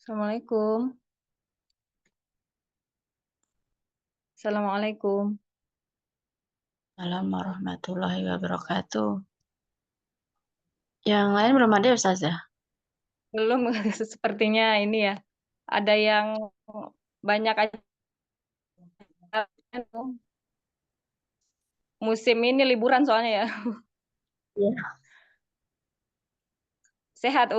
Assalamualaikum. Assalamualaikum. Assalamualaikum warahmatullahi wabarakatuh. Yang lain belum ada ya Ustazah? Belum sepertinya ini ya, ada yang banyak aja musim ini liburan soalnya ya. Iya. Sehat,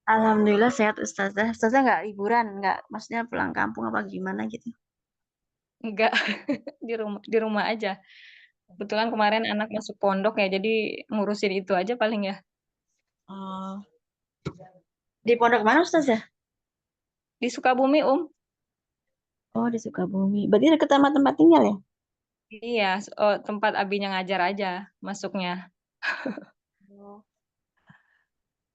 Alhamdulillah sehat Ustazah. Ustazah nggak liburan, nggak maksudnya pulang kampung apa gimana gitu? Enggak, di rumah aja. Kebetulan kemarin anak masuk pondok ya, jadi ngurusin itu aja paling ya. Oh, di pondok mana Ustazah? Di Sukabumi, Oh, di Sukabumi. Berarti dekat sama tempat tinggal ya? Iya, tempat abinya ngajar aja masuknya. Oh.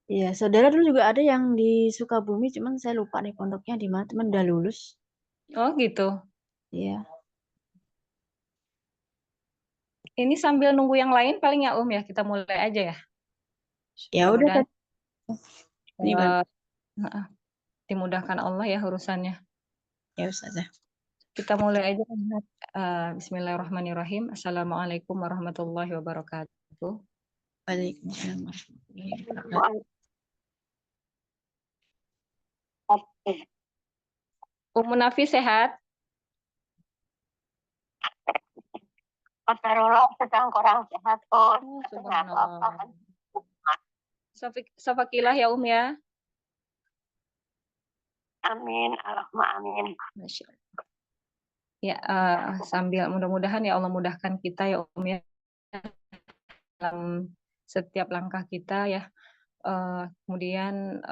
Iya, saudara dulu juga ada yang di Sukabumi, cuman saya lupa nih pondoknya di mana, teman udah lulus. Oh gitu. Iya. Ini sambil nunggu yang lain paling ya, ya, kita mulai aja ya. Ya udah Mudah-mudahan kan. Ini bang. heeh, dimudahkan Allah ya urusannya. Ya Ustazah. Kita mulai aja kan, bismillahirrahmanirrahim. Assalamualaikum warahmatullahi wabarakatuh. Waalaikumsalam warahmatullahi wabarakatuh. Ummu Nafi sehat? Kotarullah sedang kurang sehat, Oh, Kenapa? subhanallah. Safakilah ya, ya. Amin, Allahumma amin. Masya Allah. Ya, sambil mudah-mudahan ya Allah mudahkan kita ya, ya, dalam setiap langkah kita ya. Kemudian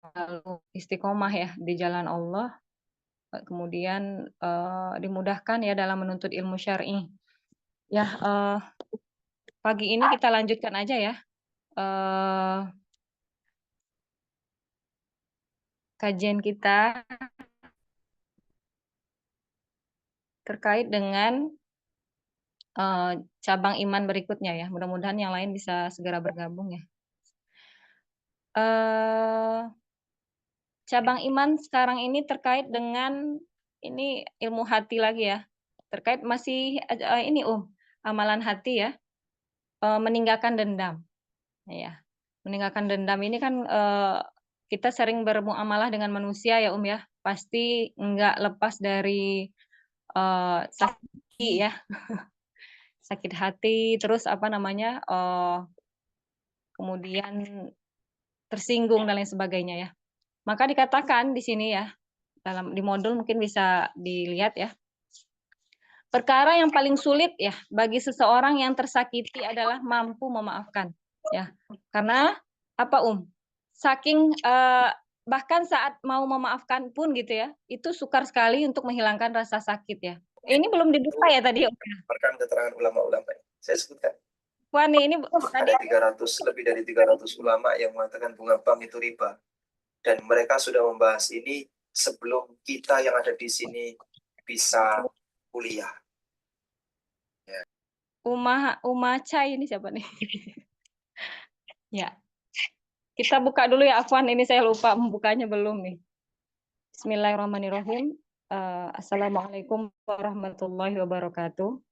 lalu istiqomah ya di jalan Allah. Kemudian dimudahkan ya dalam menuntut ilmu syar'i. Ya, pagi ini kita lanjutkan aja ya, kajian kita terkait dengan cabang iman berikutnya ya. Mudah-mudahan yang lain bisa segera bergabung ya. Cabang iman sekarang ini terkait dengan ini ilmu hati lagi ya. Terkait masih ini amalan hati ya, meninggalkan dendam. Ya. Meninggalkan dendam ini kan kita sering bermuamalah dengan manusia ya ya. Pasti enggak lepas dari sakit ya, sakit hati, terus apa namanya, kemudian tersinggung dan lain sebagainya ya. Maka dikatakan di sini ya, di modul mungkin bisa dilihat ya. Perkara yang paling sulit ya bagi seseorang yang tersakiti adalah mampu memaafkan ya. Karena apa saking bahkan saat mau memaafkan pun gitu ya, itu sukar sekali untuk menghilangkan rasa sakit ya. Ini belum dibuka ya tadi, Berdasarkan keterangan ulama-ulama saya sebutkan. Wah nih, ini tadi Ada lebih dari 300 ulama yang mengatakan bunga bank itu riba. Dan mereka sudah membahas ini sebelum kita yang ada di sini bisa kuliah. Ya. Uma Chai ini siapa nih? Ya. Kita buka dulu ya, Afwan, ini saya lupa membukanya belum nih. Bismillahirrahmanirrahim. Assalamualaikum warahmatullahi wabarakatuh.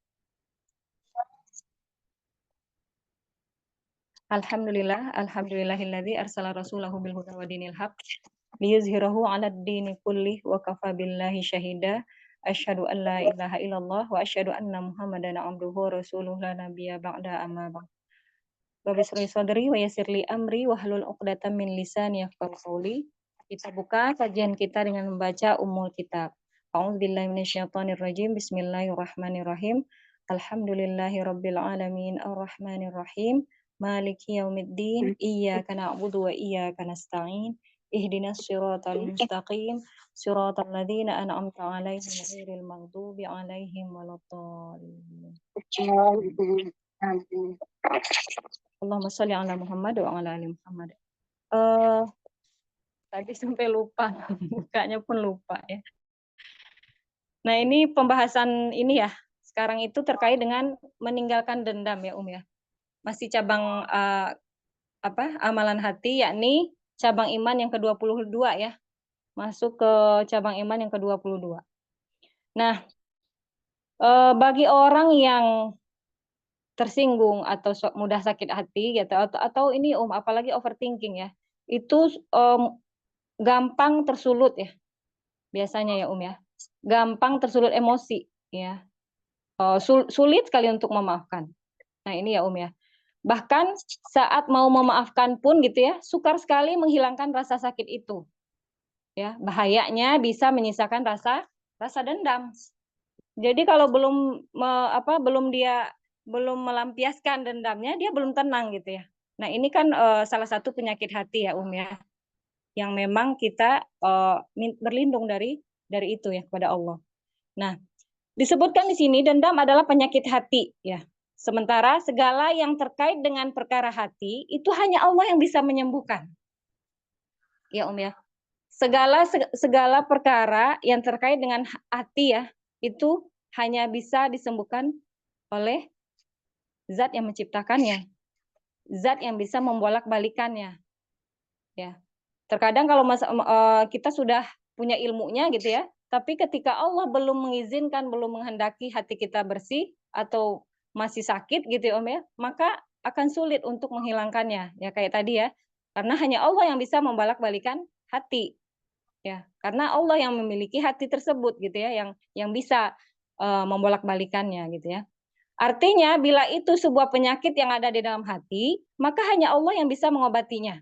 Alhamdulillahilladzi arsala rasulahu bil huda wa dinil haq liyuzhirahu 'alad dini kullih wa kafa billahi syahida. Asyhadu an la ilaha illallah wa asyhadu anna Muhammadan abduhu wa rasuluhu la nabiyya ba'da amma ba'd. Rabbi shrah sadri wa yassir li amri wahlul 'uqdatam min lisani yafqahu qawli. Kita buka kajian kita dengan membaca Ummul Kitab. A'udzubillahi minasyaitonir rajim. Bismillahirrahmanirrahim. Alhamdulillahirabbil alamin arrahmanir rahim. Maliki yaumiddin. Iyyaka na'budu wa iyyaka nasta'in. Ihdinas siratal mustaqim. Siratal ladzina an'amta 'alaihim ghairil maghdubi 'alaihim waladdallin. Allahumma sholli ala Muhammad wa ala ali Muhammad. Tadi sampai lupa, bukanya pun lupa ya. Nah, ini pembahasan ini ya, sekarang itu terkait dengan meninggalkan dendam ya, ya. Masih cabang amalan hati yakni cabang iman yang ke-22 ya. Masuk ke cabang iman yang ke-22. Nah, bagi orang yang tersinggung atau mudah sakit hati gitu atau ini apalagi overthinking ya. Itu gampang tersulut ya. Biasanya ya ya. Gampang tersulut emosi ya. Sulit sekali untuk memaafkan. Nah, ini ya ya. Bahkan saat mau memaafkan pun gitu ya, sukar sekali menghilangkan rasa sakit itu. Ya, bahayanya bisa menyisakan rasa dendam. Jadi kalau belum melampiaskan dendamnya, dia belum tenang gitu ya. Nah, ini kan salah satu penyakit hati ya ya, yang memang kita berlindung dari itu ya kepada Allah. Nah, disebutkan di sini dendam adalah penyakit hati ya. Sementara segala yang terkait dengan perkara hati itu hanya Allah yang bisa menyembuhkan. Ya ya. Segala perkara yang terkait dengan hati ya, itu hanya bisa disembuhkan oleh zat yang menciptakannya. Zat yang bisa membolak-balikannya. Ya. Terkadang kalau kita sudah punya ilmunya gitu ya, tapi ketika Allah belum mengizinkan, belum menghendaki hati kita bersih atau masih sakit gitu ya ya, maka akan sulit untuk menghilangkannya. Ya kayak tadi ya, karena hanya Allah yang bisa membolak-balikan hati. Ya, karena Allah yang memiliki hati tersebut gitu ya, yang bisa membolak-balikannya gitu ya. Artinya bila itu sebuah penyakit yang ada di dalam hati, maka hanya Allah yang bisa mengobatinya.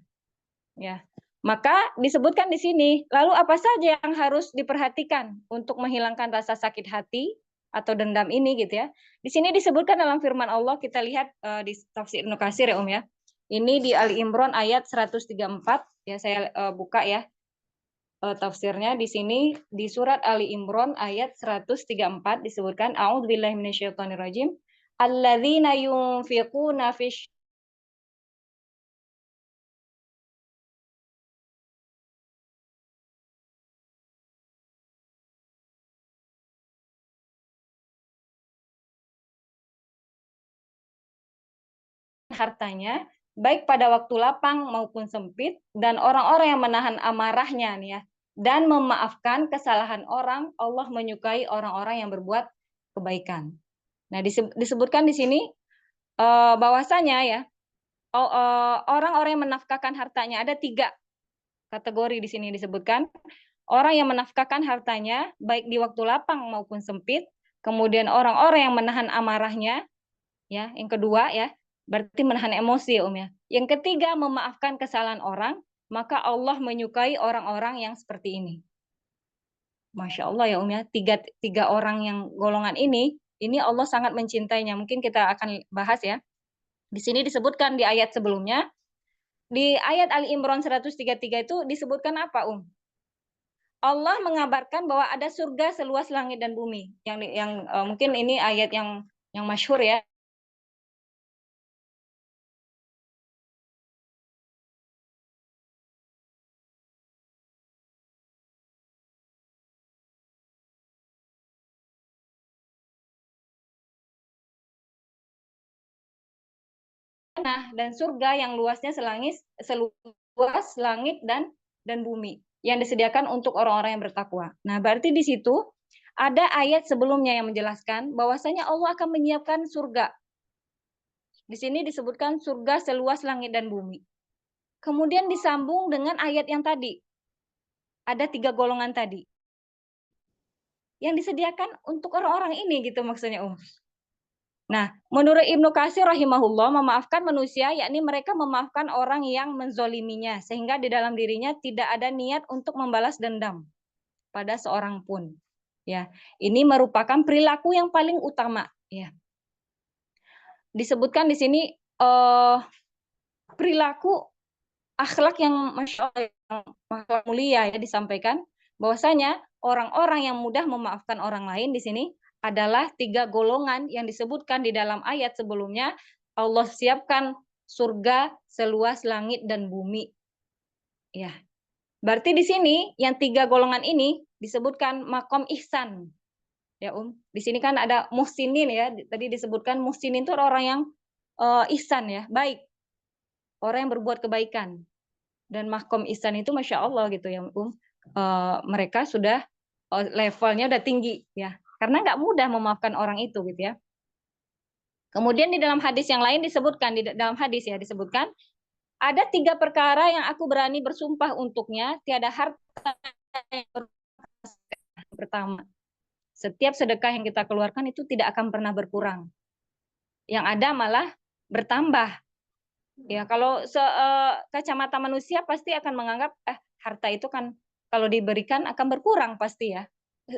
Ya. Maka disebutkan di sini, lalu apa saja yang harus diperhatikan untuk menghilangkan rasa sakit hati atau dendam ini gitu ya. Di sini disebutkan dalam firman Allah, kita lihat di tafsir Ibnu Katsir ya ya. Ini di Ali Imran ayat 134 ya, saya buka ya. Tafsirnya di sini di surat Ali Imran ayat 134 disebutkan a'udzubillahi minasyaitonirrajim alladzina yunfiquna fish hartanya baik pada waktu lapang maupun sempit dan orang-orang yang menahan amarahnya nih ya dan memaafkan kesalahan orang, Allah menyukai orang-orang yang berbuat kebaikan. Nah, disebutkan di sini bahwasanya ya orang-orang yang menafkahkan hartanya ada 3 kategori di sini disebutkan. Orang yang menafkahkan hartanya baik di waktu lapang maupun sempit, kemudian orang-orang yang menahan amarahnya ya, yang kedua ya, berarti menahan emosi ya. Yang ketiga memaafkan kesalahan orang, maka Allah menyukai orang-orang yang seperti ini. Masya Allah ya ya, tiga orang yang golongan ini Allah sangat mencintainya. Mungkin kita akan bahas ya. Di sini disebutkan di ayat sebelumnya, di ayat Ali Imran 133 itu disebutkan apa Allah mengabarkan bahwa ada surga seluas langit dan bumi. Yang mungkin ini ayat yang masyhur ya. Dan surga yang luasnya seluas langit dan bumi yang disediakan untuk orang-orang yang bertakwa. Nah, berarti di situ ada ayat sebelumnya yang menjelaskan bahwasanya Allah akan menyiapkan surga. Di sini disebutkan surga seluas langit dan bumi. Kemudian disambung dengan ayat yang tadi. Ada 3 golongan tadi. Yang disediakan untuk orang-orang ini gitu maksudnya Nah, menurut Ibnu Katsir rahimahullah, memaafkan manusia yakni mereka memaafkan orang yang menzoliminya sehingga di dalam dirinya tidak ada niat untuk membalas dendam pada seorang pun. Ya, ini merupakan perilaku yang paling utama. Ya, disebutkan di sini perilaku akhlak yang masya Allah yang mulia ya disampaikan bahwasanya orang-orang yang mudah memaafkan orang lain di sini adalah 3 golongan yang disebutkan di dalam ayat sebelumnya. Allah siapkan surga seluas langit dan bumi. Ya. Berarti di sini yang 3 golongan ini disebutkan makom ihsan. Ya, Di sini kan ada muhsinin ya. Tadi disebutkan muhsinin itu orang yang ihsan ya, baik. Orang yang berbuat kebaikan. Dan mahkom ihsan itu Masya Allah gitu ya, mereka sudah levelnya udah tinggi ya, karena nggak mudah memaafkan orang itu gitu ya. Kemudian di dalam hadis yang lain disebutkan, di dalam hadis ya disebutkan, ada 3 perkara yang aku berani bersumpah untuknya, tiada harta yang pertama. Setiap sedekah yang kita keluarkan itu tidak akan pernah berkurang. Yang ada malah bertambah. Ya, kalau kacamata manusia pasti akan menganggap harta itu kan kalau diberikan akan berkurang pasti ya.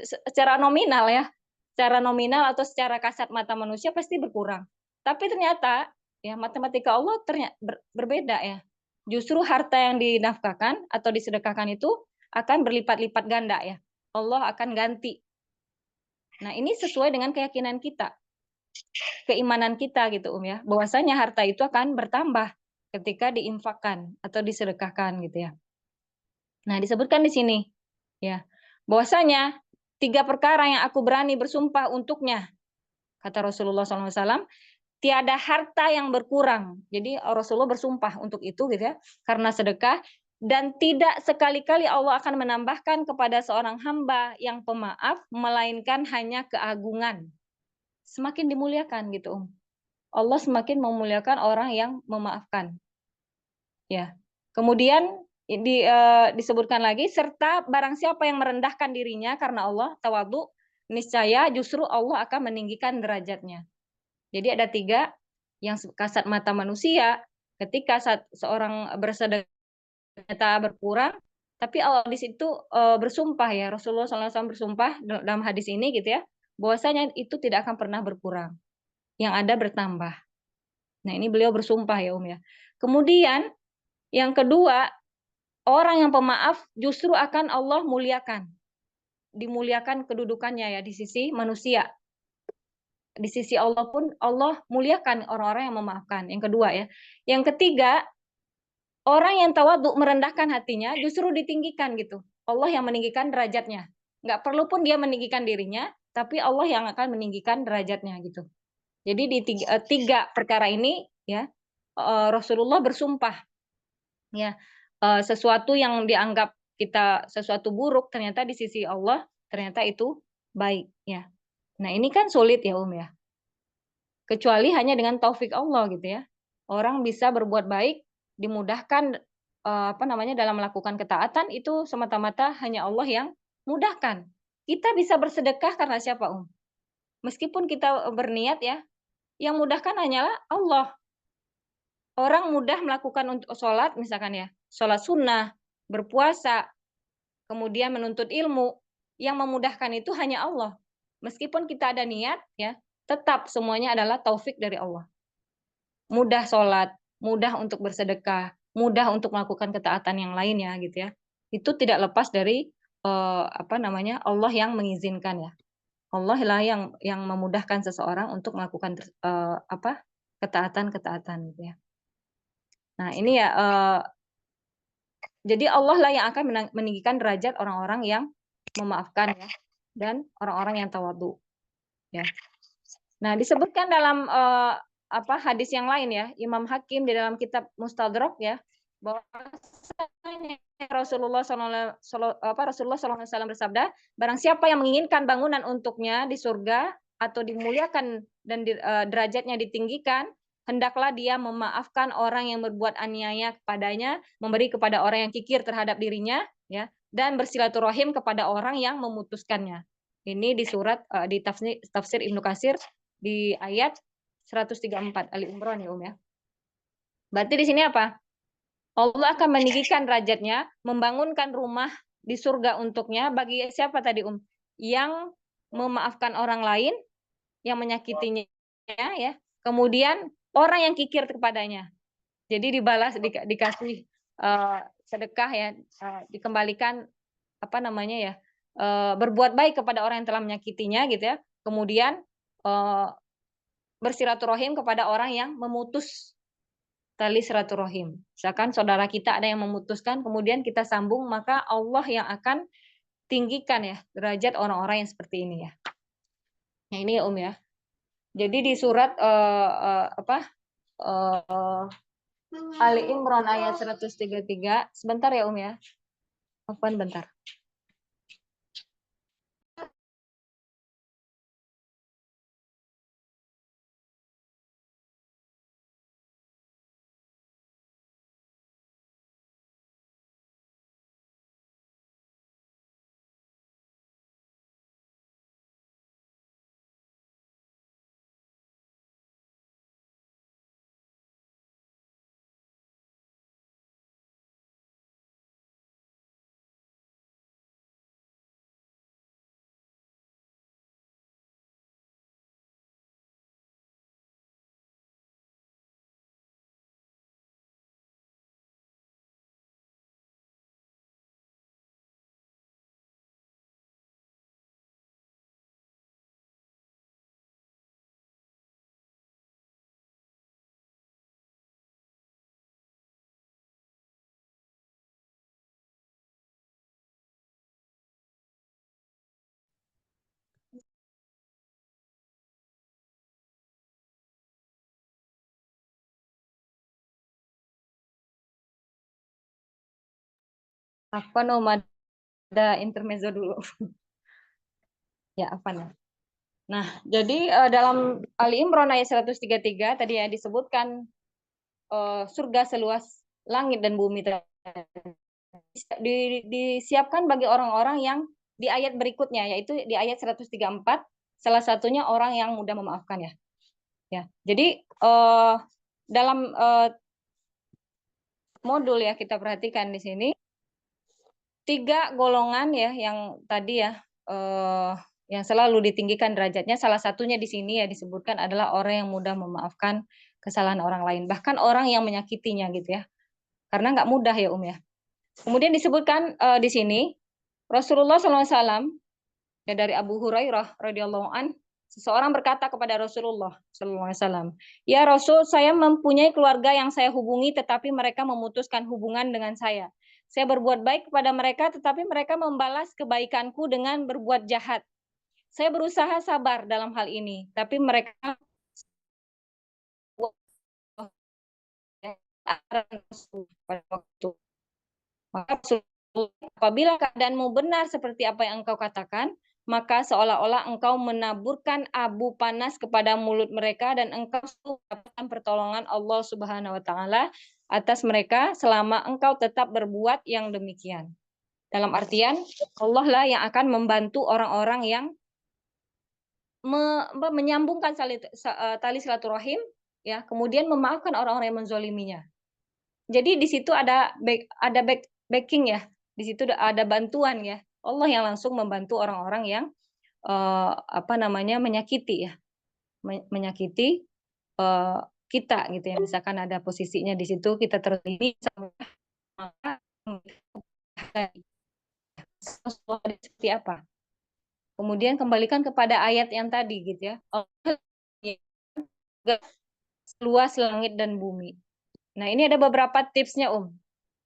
Secara nominal ya. Secara nominal atau secara kasat mata manusia pasti berkurang. Tapi ternyata ya matematika Allah ternyata berbeda ya. Justru harta yang dinafkahkan atau disedekahkan itu akan berlipat-lipat ganda ya. Allah akan ganti. Nah, ini sesuai dengan keyakinan kita. Keimanan kita gitu ya. Bahwasanya harta itu akan bertambah ketika diinfakkan atau disedekahkan gitu ya. Nah, disebutkan di sini ya. Bahwasanya 3 perkara yang aku berani bersumpah untuknya, kata Rasulullah SAW, tiada harta yang berkurang. Jadi Rasulullah bersumpah untuk itu gitu ya, karena sedekah, dan tidak sekali-kali Allah akan menambahkan kepada seorang hamba yang pemaaf, melainkan hanya keagungan. Semakin dimuliakan gitu. Allah semakin memuliakan orang yang memaafkan. Ya. Kemudian disebutkan lagi, serta barang siapa yang merendahkan dirinya karena Allah, tawadhu, niscaya justru Allah akan meninggikan derajatnya. Jadi ada 3 yang kasat mata manusia, ketika seorang bersedekah berkurang, tapi Allah di situ bersumpah ya, Rasulullah SAW bersumpah dalam hadis ini gitu ya, bahwasanya itu tidak akan pernah berkurang, yang ada bertambah. Nah, ini beliau bersumpah ya ya. Kemudian yang kedua, orang yang pemaaf justru akan Allah muliakan. Dimuliakan kedudukannya ya di sisi manusia. Di sisi Allah pun Allah muliakan orang-orang yang memaafkan. Yang kedua ya. Yang ketiga, orang yang tawadhu merendahkan hatinya justru ditinggikan gitu. Allah yang meninggikan derajatnya. Nggak perlu pun dia meninggikan dirinya, tapi Allah yang akan meninggikan derajatnya gitu. Jadi di 3 perkara ini ya, Rasulullah bersumpah ya, sesuatu yang dianggap kita sesuatu buruk ternyata di sisi Allah ternyata itu baik ya. Nah, ini kan sulit ya ya. Kecuali hanya dengan taufik Allah gitu ya. Orang bisa berbuat baik, dimudahkan dalam melakukan ketaatan itu semata-mata hanya Allah yang mudahkan. Kita bisa bersedekah karena siapa Meskipun kita berniat ya, yang mudahkan hanyalah Allah. Orang mudah melakukan untuk sholat misalkan ya, sholat sunnah, berpuasa, kemudian menuntut ilmu, yang memudahkan itu hanya Allah. Meskipun kita ada niat ya, tetap semuanya adalah taufik dari Allah. Mudah sholat, mudah untuk bersedekah, mudah untuk melakukan ketaatan yang lainnya gitu ya. Itu tidak lepas dari Allah yang mengizinkan ya. Allah lah yang memudahkan seseorang untuk melakukan ketaatan gitu ya. Nah, ini ya jadi Allah lah yang akan meninggikan derajat orang-orang yang memaafkan ya, dan orang-orang yang tawadhu ya. Nah, disebutkan dalam hadis yang lain ya, Imam Hakim di dalam kitab Mustadrak ya, bahwa Rasulullah SAW bersabda, barang siapa yang menginginkan bangunan untuknya di surga atau dimuliakan dan derajatnya ditinggikan, hendaklah dia memaafkan orang yang berbuat aniaya kepadanya, memberi kepada orang yang kikir terhadap dirinya, ya, dan bersilaturahim kepada orang yang memutuskannya. Ini di surat di tafsir Ibnu Katsir di ayat 134 Ali Imran ya ya. Berarti di sini apa? Allah akan meninggikan derajatnya, membangunkan rumah di surga untuknya bagi siapa tadi Yang memaafkan orang lain, yang menyakitinya ya. Kemudian orang yang kikir kepadanya. Jadi dibalas dikasih sedekah ya, dikembalikan berbuat baik kepada orang yang telah menyakitinya gitu ya. Kemudian bersilaturahim kepada orang yang memutus tali silaturahim. Misalkan saudara kita ada yang memutuskan, kemudian kita sambung, maka Allah yang akan tinggikan ya derajat orang-orang yang seperti ini ya. Nah, ini ya. Jadi di surat Ali Imran ayat 133. Sebentar ya ya. Afwan bentar. Afwan ada intermezzo dulu. Ya, Afwan ya. Nah, jadi dalam Ali Imran ayat 133 tadi ya disebutkan surga seluas langit dan bumi disiapkan bagi orang-orang yang di ayat berikutnya, yaitu di ayat 134, salah satunya orang yang mudah memaafkan ya. Ya, jadi dalam modul ya kita perhatikan di sini 3 golongan ya yang tadi ya yang selalu ditinggikan derajatnya, salah satunya di sini ya disebutkan adalah orang yang mudah memaafkan kesalahan orang lain, bahkan orang yang menyakitinya gitu ya, karena nggak mudah ya ya. Kemudian disebutkan di sini Rasulullah SAW ya, dari Abu Hurairah radhiyallahu an, seseorang berkata kepada Rasulullah SAW, ya Rasul, saya mempunyai keluarga yang saya hubungi, tetapi mereka memutuskan hubungan dengan saya. Saya berbuat baik kepada mereka, tetapi mereka membalas kebaikanku dengan berbuat jahat. Saya berusaha sabar dalam hal ini, tapi mereka pada waktu. Maka apabila keadaanmu benar seperti apa yang engkau katakan, maka seolah-olah engkau menaburkan abu panas kepada mulut mereka dan engkau mendapatkan pertolongan Allah Subhanahu wa taala atas mereka selama engkau tetap berbuat yang demikian. Dalam artian Allah lah yang akan membantu orang-orang yang menyambungkan tali silaturahim ya, kemudian memaafkan orang-orang yang menzoliminya. Jadi di situ ada backing ya, di situ ada bantuan ya. Allah yang langsung membantu orang-orang yang menyakiti ya, menyakiti kita gitu ya. Misalkan ada posisinya di situ kita terlilit maka seperti apa. Kemudian kembalikan kepada ayat yang tadi gitu ya. Luas langit dan bumi. Nah, ini ada beberapa tipsnya,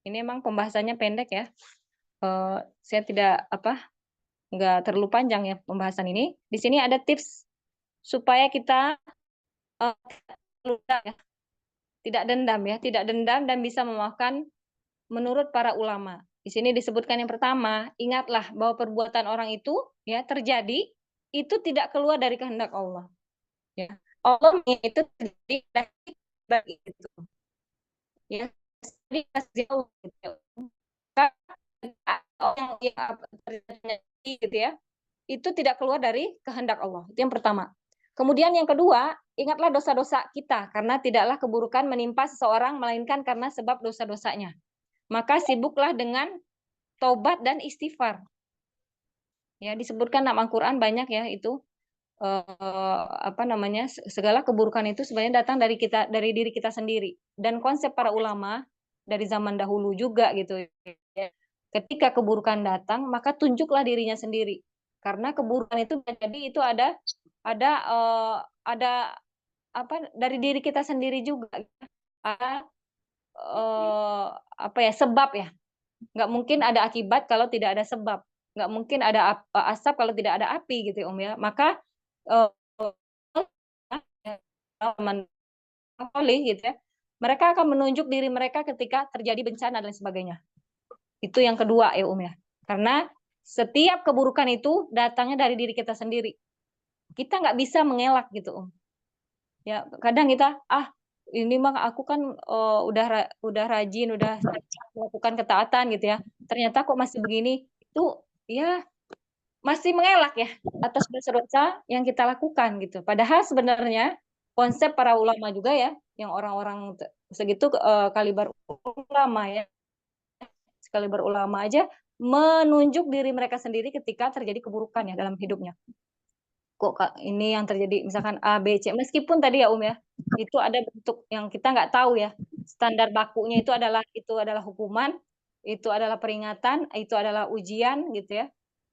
Ini emang pembahasannya pendek ya. Saya nggak terlalu panjang ya pembahasan ini. Di sini ada tips supaya kita tidak dendam dan bisa memaafkan menurut para ulama. Di sini disebutkan yang pertama, ingatlah bahwa perbuatan orang itu ya terjadi itu tidak keluar dari kehendak Allah. Ya. Allah itu terjadi dari itu. Ya, jauh gitu. Gitu ya. Itu tidak keluar dari kehendak Allah. Itu yang pertama. Kemudian yang kedua, ingatlah dosa-dosa kita karena tidaklah keburukan menimpa seseorang melainkan karena sebab dosa-dosanya. Maka sibuklah dengan taubat dan istighfar. Ya, disebutkan dalam Al-Qur'an banyak ya itu segala keburukan itu sebenarnya datang dari diri kita sendiri. Dan konsep para ulama dari zaman dahulu juga gitu ya. Ketika keburukan datang, maka tunjuklah dirinya sendiri. Karena keburukan itu jadi itu ada dari diri kita sendiri juga. Ada sebab ya. Nggak mungkin ada akibat kalau tidak ada sebab. Nggak mungkin ada asap kalau tidak ada api gitu ya. Maka gitu ya, Mereka akan menunjuk diri mereka ketika terjadi bencana dan sebagainya. Itu yang kedua ya ya. Karena setiap keburukan itu datangnya dari diri kita sendiri. Kita nggak bisa mengelak gitu Ya kadang kita ini mah aku kan udah rajin, udah melakukan ketaatan gitu ya. Ternyata kok masih begini. Itu ya masih mengelak ya atas dosa-dosa yang kita lakukan gitu. Padahal sebenarnya konsep para ulama juga ya, yang orang-orang segitu kaliber ulama ya, sekaliber ulama aja menunjuk diri mereka sendiri ketika terjadi keburukan ya dalam hidupnya. Kok ini yang terjadi misalkan A, B, C, meskipun tadi ya ya, itu ada bentuk yang kita nggak tahu ya, standar bakunya itu adalah hukuman, itu adalah peringatan, itu adalah ujian gitu ya.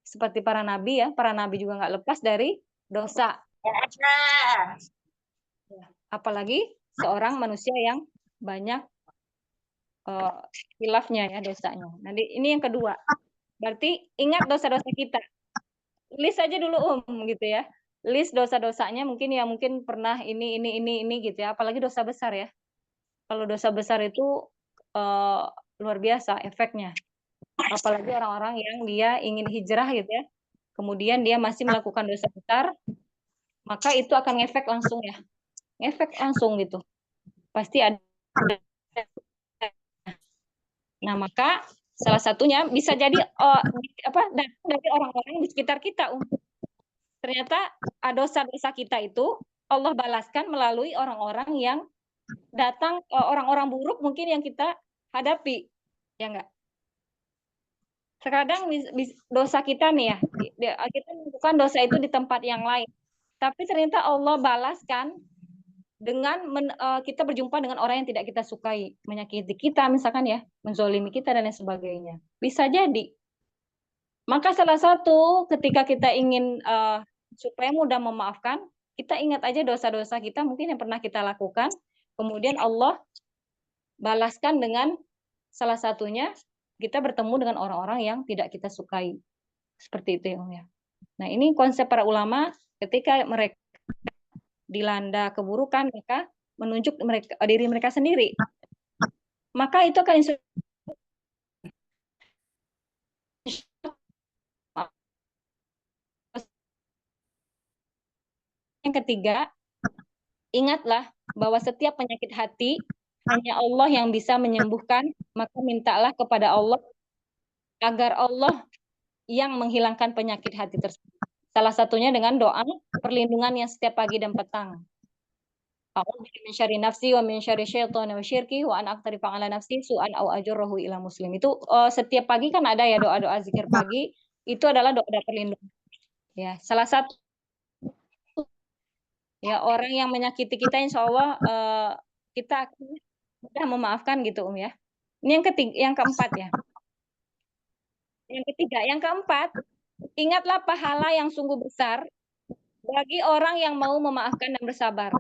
Seperti para nabi ya, para nabi juga nggak lepas dari dosa. Apalagi seorang manusia yang banyak khilafnya ya dosanya. Nanti ini yang kedua. Berarti ingat dosa-dosa kita. List aja dulu gitu ya. List dosa-dosanya mungkin pernah ini gitu ya. Apalagi dosa besar ya. Kalau dosa besar itu luar biasa efeknya. Apalagi orang-orang yang dia ingin hijrah gitu ya. Kemudian dia masih melakukan dosa besar, maka itu akan ngefek langsung ya. Ngefek langsung gitu. Pasti ada. Nah, maka salah satunya bisa jadi dari orang-orang di sekitar kita. Ternyata dosa-dosa kita itu Allah balaskan melalui orang-orang yang datang, orang-orang buruk mungkin yang kita hadapi, ya enggak? Terkadang dosa kita nih ya, kita melakukan dosa itu di tempat yang lain, tapi ternyata Allah balaskan dengan kita berjumpa dengan orang yang tidak kita sukai, menyakiti kita misalkan ya, menzolimi kita dan lain sebagainya. Bisa jadi. Maka salah satu ketika kita ingin supaya mudah memaafkan, kita ingat aja dosa-dosa kita mungkin yang pernah kita lakukan, kemudian Allah balaskan dengan salah satunya kita bertemu dengan orang-orang yang tidak kita sukai. Seperti itu ya. Nah, ini konsep para ulama ketika mereka dilanda keburukan, mereka menunjuk diri mereka sendiri. Maka itu akan yang ketiga, ingatlah bahwa setiap penyakit hati hanya Allah yang bisa menyembuhkan, maka mintalah kepada Allah agar Allah yang menghilangkan penyakit hati tersebut. Salah satunya dengan doa perlindungan yang setiap pagi dan petang. A'udzu min syarri nafsi wa min syarri syaitani wa syirki wa an aqtarifa ala nafsi su'an aw ajurruhu ila muslim. Itu setiap pagi kan ada ya doa-doa zikir pagi, itu adalah doa perlindungan. Ya, salah satu ya orang yang menyakiti kita insya Allah kita akan mudah memaafkan gitu ya. Ini yang keempat ya. Yang ketiga, yang keempat, ingatlah pahala yang sungguh besar bagi orang yang mau memaafkan dan bersabar.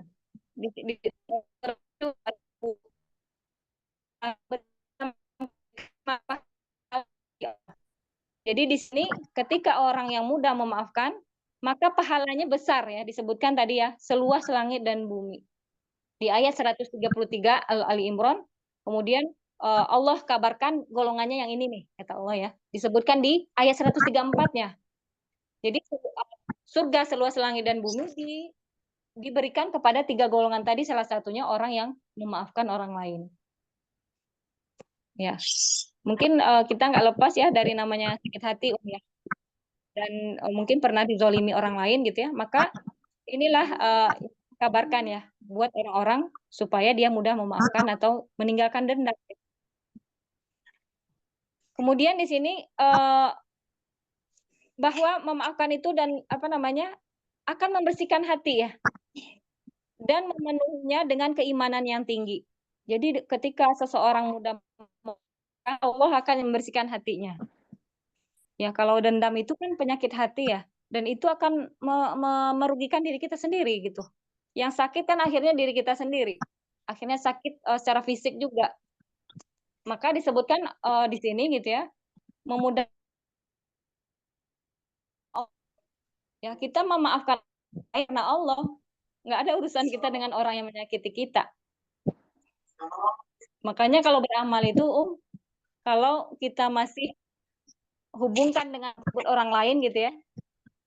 Jadi di sini ketika orang yang mudah memaafkan, maka pahalanya besar ya, disebutkan tadi ya, seluas langit dan bumi. Di ayat 133 Ali Imran, kemudian Allah kabarkan golongannya yang ini nih, kata Allah ya. Disebutkan di ayat 134-nya. Jadi surga seluas langit dan bumi diberikan kepada 3 golongan tadi, salah satunya orang yang memaafkan orang lain. Ya, mungkin kita nggak lepas ya dari namanya sakit hati ya. Dan mungkin pernah dizolimi orang lain gitu ya. Maka inilah kabarkan ya buat orang-orang supaya dia mudah memaafkan atau meninggalkan dendam. Kemudian di sini bahwa memaafkan itu dan akan membersihkan hati ya, dan memenuhinya dengan keimanan yang tinggi. Jadi ketika seseorang mudah memaafkan, Allah akan membersihkan hatinya. Ya kalau dendam itu kan penyakit hati ya, dan itu akan merugikan diri kita sendiri gitu. Yang sakit kan akhirnya diri kita sendiri. Akhirnya sakit secara fisik juga. Maka disebutkan di sini gitu ya, memudahkan ya kita memaafkan karena Allah, nggak ada urusan kita dengan orang yang menyakiti kita. Makanya kalau beramal itu kalau kita masih hubungkan dengan orang lain gitu ya,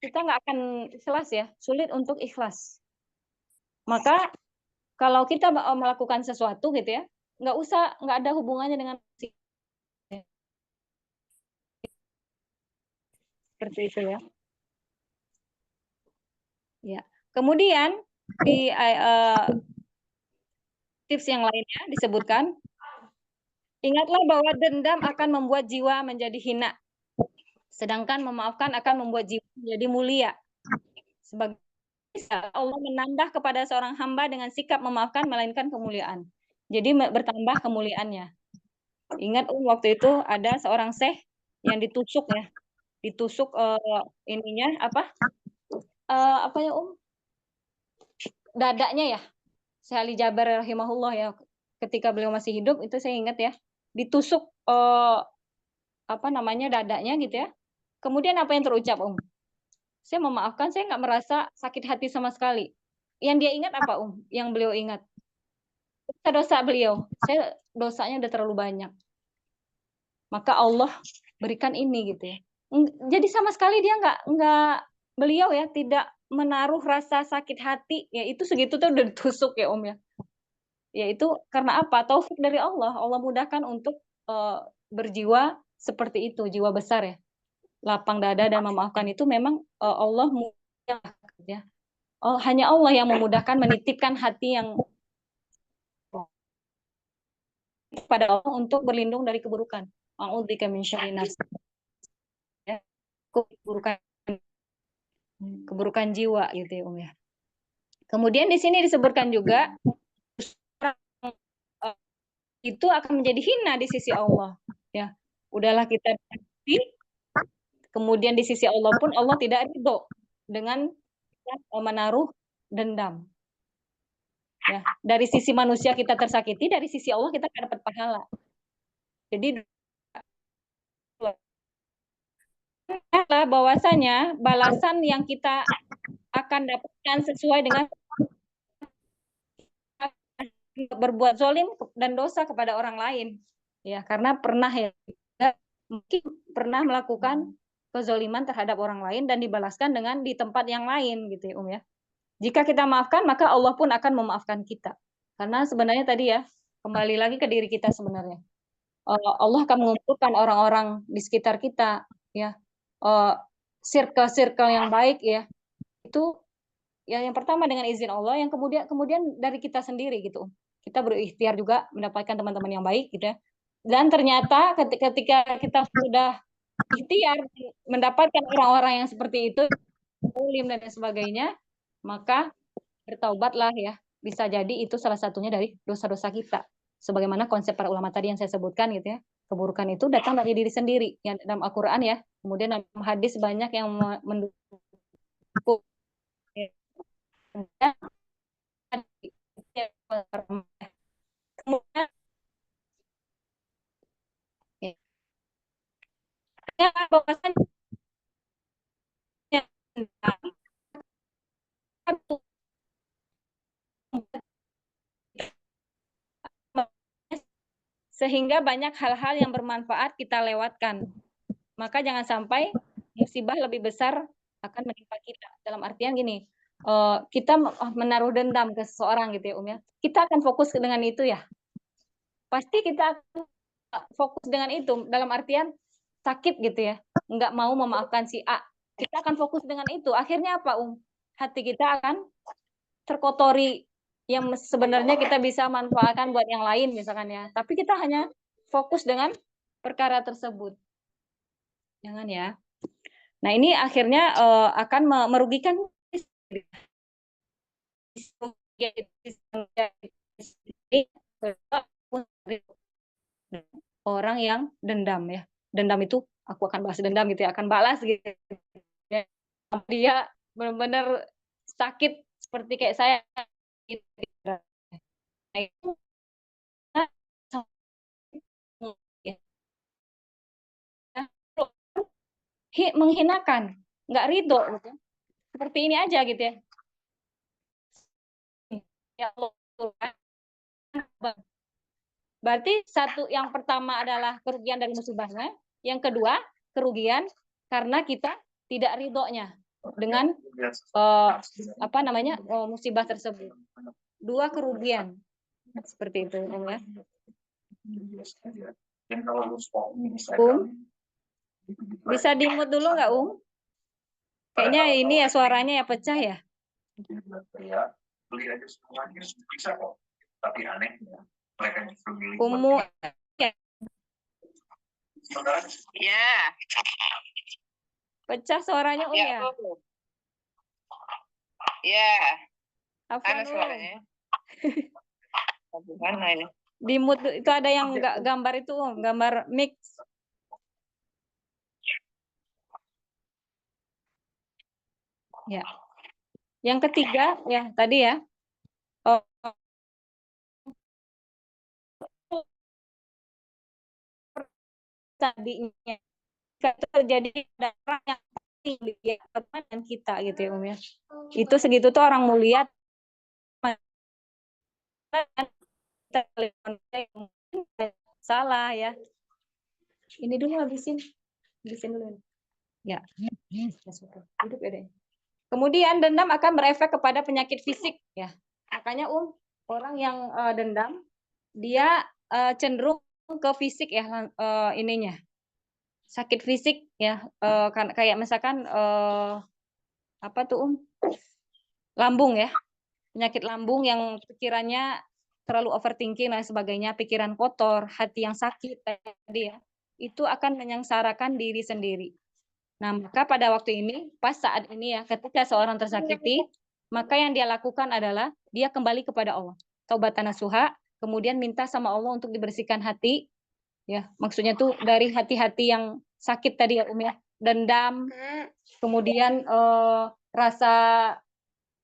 kita nggak akan ikhlas ya, sulit untuk ikhlas. Maka kalau kita melakukan sesuatu gitu ya, nggak ada hubungannya dengan seperti itu ya. Ya. Kemudian di tips yang lainnya disebutkan, ingatlah bahwa dendam akan membuat jiwa menjadi hina, sedangkan memaafkan akan membuat jiwa menjadi mulia. Sebagai Allah menambah kepada seorang hamba dengan sikap memaafkan melainkan kemuliaan. Jadi bertambah kemuliaannya. Ingat waktu itu ada seorang syekh yang ditusuk ya, ditusuk ininya apa ya dadanya ya, Syekh Ali Jaber rahimahullah ya, ketika beliau masih hidup itu saya ingat ya, ditusuk apa namanya dadanya gitu ya. Kemudian apa yang terucap Saya memaafkan, saya nggak merasa sakit hati sama sekali. Yang dia ingat apa Yang beliau ingat dosa beliau. Saya dosanya udah terlalu banyak. Maka Allah berikan ini gitu ya. Jadi sama sekali dia nggak beliau ya tidak menaruh rasa sakit hati ya, itu segitu tuh udah ditusuk ya ya. Ya itu karena apa? Taufik dari Allah. Allah mudahkan untuk berjiwa seperti itu, jiwa besar ya. Lapang dada dan memaafkan itu memang Allah mudah ya. Hanya Allah yang memudahkan menitipkan hati yang pada Allah untuk berlindung dari keburukan. A'udzubika min syarri nafsi. Keburukan jiwa gitu ya ya. Kemudian di sini disebutkan juga itu akan menjadi hina di sisi Allah ya. Udahlah kita kemudian di sisi Allah pun Allah tidak ridho dengan menaruh dendam. Ya, dari sisi manusia kita tersakiti, dari sisi Allah kita akan dapat pahala. Jadi bahwasanya balasan yang kita akan dapatkan sesuai dengan berbuat zalim dan dosa kepada orang lain. Ya, karena pernah ya mungkin pernah melakukan kezaliman terhadap orang lain dan dibalaskan dengan di tempat yang lain gitu ya ya. Jika kita maafkan maka Allah pun akan memaafkan kita. Karena sebenarnya tadi ya kembali lagi ke diri kita sebenarnya. Allah akan mengumpulkan orang-orang di sekitar kita ya. Circle-circle yang baik ya. Itu ya yang pertama dengan izin Allah, yang kemudian dari kita sendiri gitu. Kita berikhtiar juga mendapatkan teman-teman yang baik gitu ya. Dan ternyata ketika kita sudah ikhtiar mendapatkan orang-orang yang seperti itu, zalim dan sebagainya, maka bertaubatlah ya. Bisa jadi itu salah satunya dari dosa-dosa kita. Sebagaimana konsep para ulama tadi yang saya sebutkan gitu ya. Keburukan itu datang dari diri sendiri. Yang dalam Al-Qur'an ya. Kemudian dalam hadis banyak yang mendukung kemudian bahwasanya sehingga banyak hal-hal yang bermanfaat kita lewatkan. Maka jangan sampai musibah lebih besar akan menimpa kita. Dalam artian gini, kita menaruh dendam ke seseorang gitu ya ya. Kita akan fokus dengan itu ya. Pasti kita akan fokus dengan itu. Dalam artian sakit gitu ya. Nggak mau memaafkan si A. Kita akan fokus dengan itu. Akhirnya apa Hati kita akan terkotori yang sebenarnya kita bisa manfaatkan buat yang lain misalkan ya. Tapi kita hanya fokus dengan perkara tersebut. Jangan ya. Nah, ini akhirnya akan merugikan orang yang dendam ya. Dendam itu aku akan balas dendam gitu ya, akan balas gitu. Ya. Dia benar-benar sakit seperti kayak saya. Nah, itu menghinakan, nggak ridho gitu. Seperti ini aja gitu ya. Ya Allah, Berarti yang pertama adalah kerugian dari musibahnya, yang kedua kerugian karena kita tidak ridhonya dengan musibah tersebut. Dua kerugian seperti itu, ya. Bisa di-mute dulu nggak, Kayaknya ini ya suaranya ya pecah ya. Umu Ya. pecah suaranya ya. Ya. Afwan, suaranya. Gimana ini? Di mute itu ada yang nggak gambar itu, gambar mix. Ya. Yang ketiga ya tadi ya. Tadinya terjadi ada orang yang penting di teman kita gitu ya, ya. Itu segitu tuh orang mulia salah ya. Ini dulu habisin dulu. Ya. Hidup ya deh. Kemudian dendam akan berefek kepada penyakit fisik ya. Makanya orang yang dendam dia cenderung ke fisik ya, ininya sakit fisik ya, kayak misalkan apa tuh lambung ya, penyakit lambung yang pikirannya terlalu overthinking dan sebagainya, pikiran kotor, hati yang sakit tadi ya, itu akan menyengsarakan diri sendiri. Nah, maka pada waktu ini, pas saat ini ya, ketika seorang tersakiti, maka yang dia lakukan adalah dia kembali kepada Allah. Taubatan nasuha, kemudian minta sama Allah untuk dibersihkan hati, ya, maksudnya tuh dari hati-hati yang sakit tadi ya, ya, dendam, kemudian rasa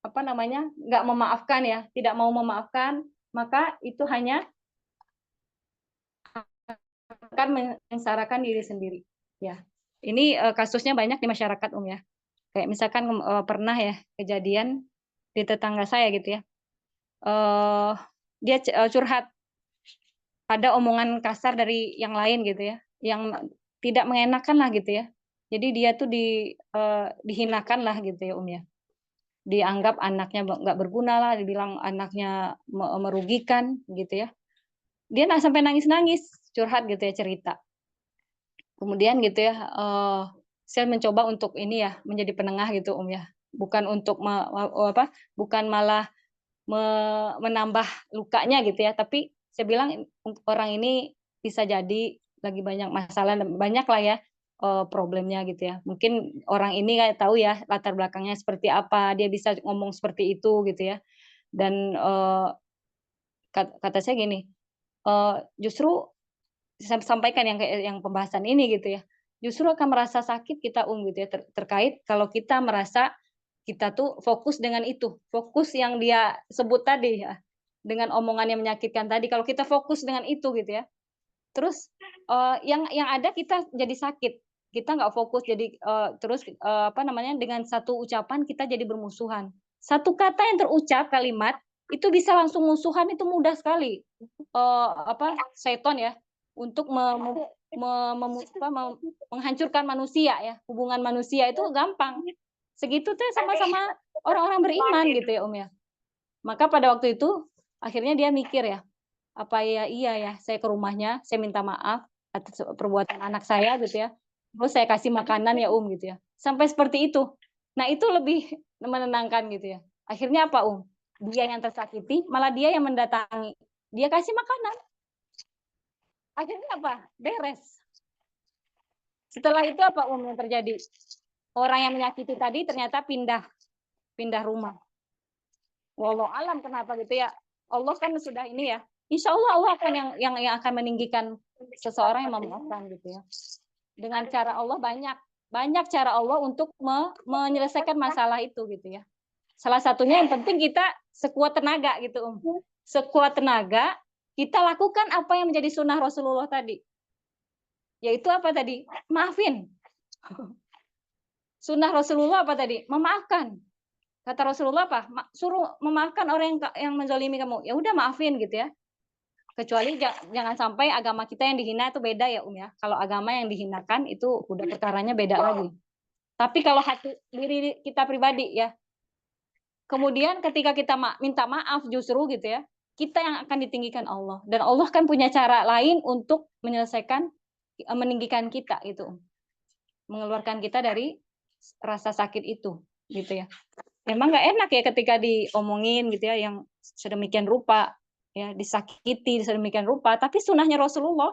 apa namanya, nggak memaafkan ya, tidak mau memaafkan, maka itu hanya akan menyengsarakan diri sendiri, ya. Ini kasusnya banyak di masyarakat ya. Kayak misalkan pernah ya kejadian di tetangga saya gitu ya. Dia curhat, ada omongan kasar dari yang lain gitu ya, yang tidak mengenakan lah gitu ya. Jadi dia tuh dihinakan lah gitu ya ya. Dianggap anaknya nggak berguna lah, dibilang anaknya merugikan gitu ya. Dia sampai nangis-nangis curhat gitu ya, cerita. Kemudian gitu ya, saya mencoba untuk ini ya, menjadi penengah gitu ya. Bukan untuk bukan malah menambah lukanya gitu ya, tapi saya bilang orang ini bisa jadi lagi banyak masalah, banyak lah ya problemnya gitu ya. Mungkin orang ini kayak tahu ya latar belakangnya seperti apa, dia bisa ngomong seperti itu gitu ya. Dan kata saya gini, justru saya sampaikan yang pembahasan ini gitu ya, justru akan merasa sakit kita gitu ya, terkait kalau kita merasa kita tuh fokus dengan itu, fokus yang dia sebut tadi ya, dengan omongan yang menyakitkan tadi, kalau kita fokus dengan itu gitu ya, terus yang ada kita jadi sakit, kita nggak fokus jadi terus apa namanya, dengan satu ucapan kita jadi bermusuhan. Satu kata yang terucap kalimat itu bisa langsung musuhan, itu mudah sekali seton ya untuk menghancurkan manusia ya, hubungan manusia itu gampang. Segitu tuh sama-sama orang-orang beriman gitu ya ya. Maka pada waktu itu akhirnya dia mikir ya, apa ya iya ya saya ke rumahnya, saya minta maaf atas perbuatan anak saya gitu ya. Terus saya kasih makanan ya gitu ya. Sampai seperti itu. Nah, itu lebih menenangkan gitu ya. Akhirnya apa dia yang tersakiti, malah dia yang mendatangi. Dia kasih makanan. Akhirnya apa? Beres. Setelah itu apa yang terjadi? Orang yang menyakiti tadi ternyata pindah rumah. Wallahu alam kenapa gitu ya. Allah kan sudah ini ya. Insya Allah akan yang akan meninggikan seseorang yang memaafkan gitu ya. Dengan cara Allah banyak cara Allah untuk menyelesaikan masalah itu gitu ya. Salah satunya yang penting kita sekuat tenaga gitu Sekuat tenaga kita lakukan apa yang menjadi sunnah Rasulullah tadi. Yaitu apa tadi? Maafin. Sunnah Rasulullah apa tadi? Memaafkan. Kata Rasulullah apa? Suruh memaafkan orang yang menzalimi kamu. Ya udah maafin gitu ya. Kecuali jangan sampai agama kita yang dihina itu beda ya ya. Kalau agama yang dihinakan itu udah perkaranya beda lagi. Tapi kalau hati diri kita pribadi ya, kemudian ketika kita minta maaf justru gitu ya, kita yang akan ditinggikan Allah. Dan Allah kan punya cara lain untuk menyelesaikan, meninggikan kita gitu. Mengeluarkan kita dari rasa sakit itu gitu ya. Memang nggak enak ya ketika diomongin gitu ya, yang sedemikian rupa ya, disakiti sedemikian rupa. Tapi sunnahnya Rasulullah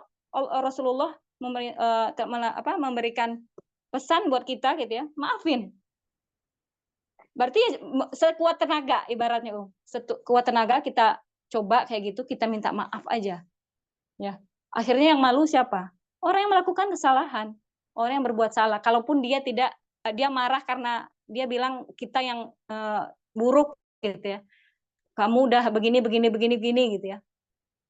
memberikan pesan buat kita gitu ya, maafin. Berarti sekuat tenaga ibaratnya, sekuat tenaga kita coba kayak gitu, kita minta maaf aja ya. Akhirnya yang malu siapa? Orang yang melakukan kesalahan, orang yang berbuat salah. Kalaupun dia marah karena dia bilang kita yang buruk gitu ya, kamu udah begini gitu ya.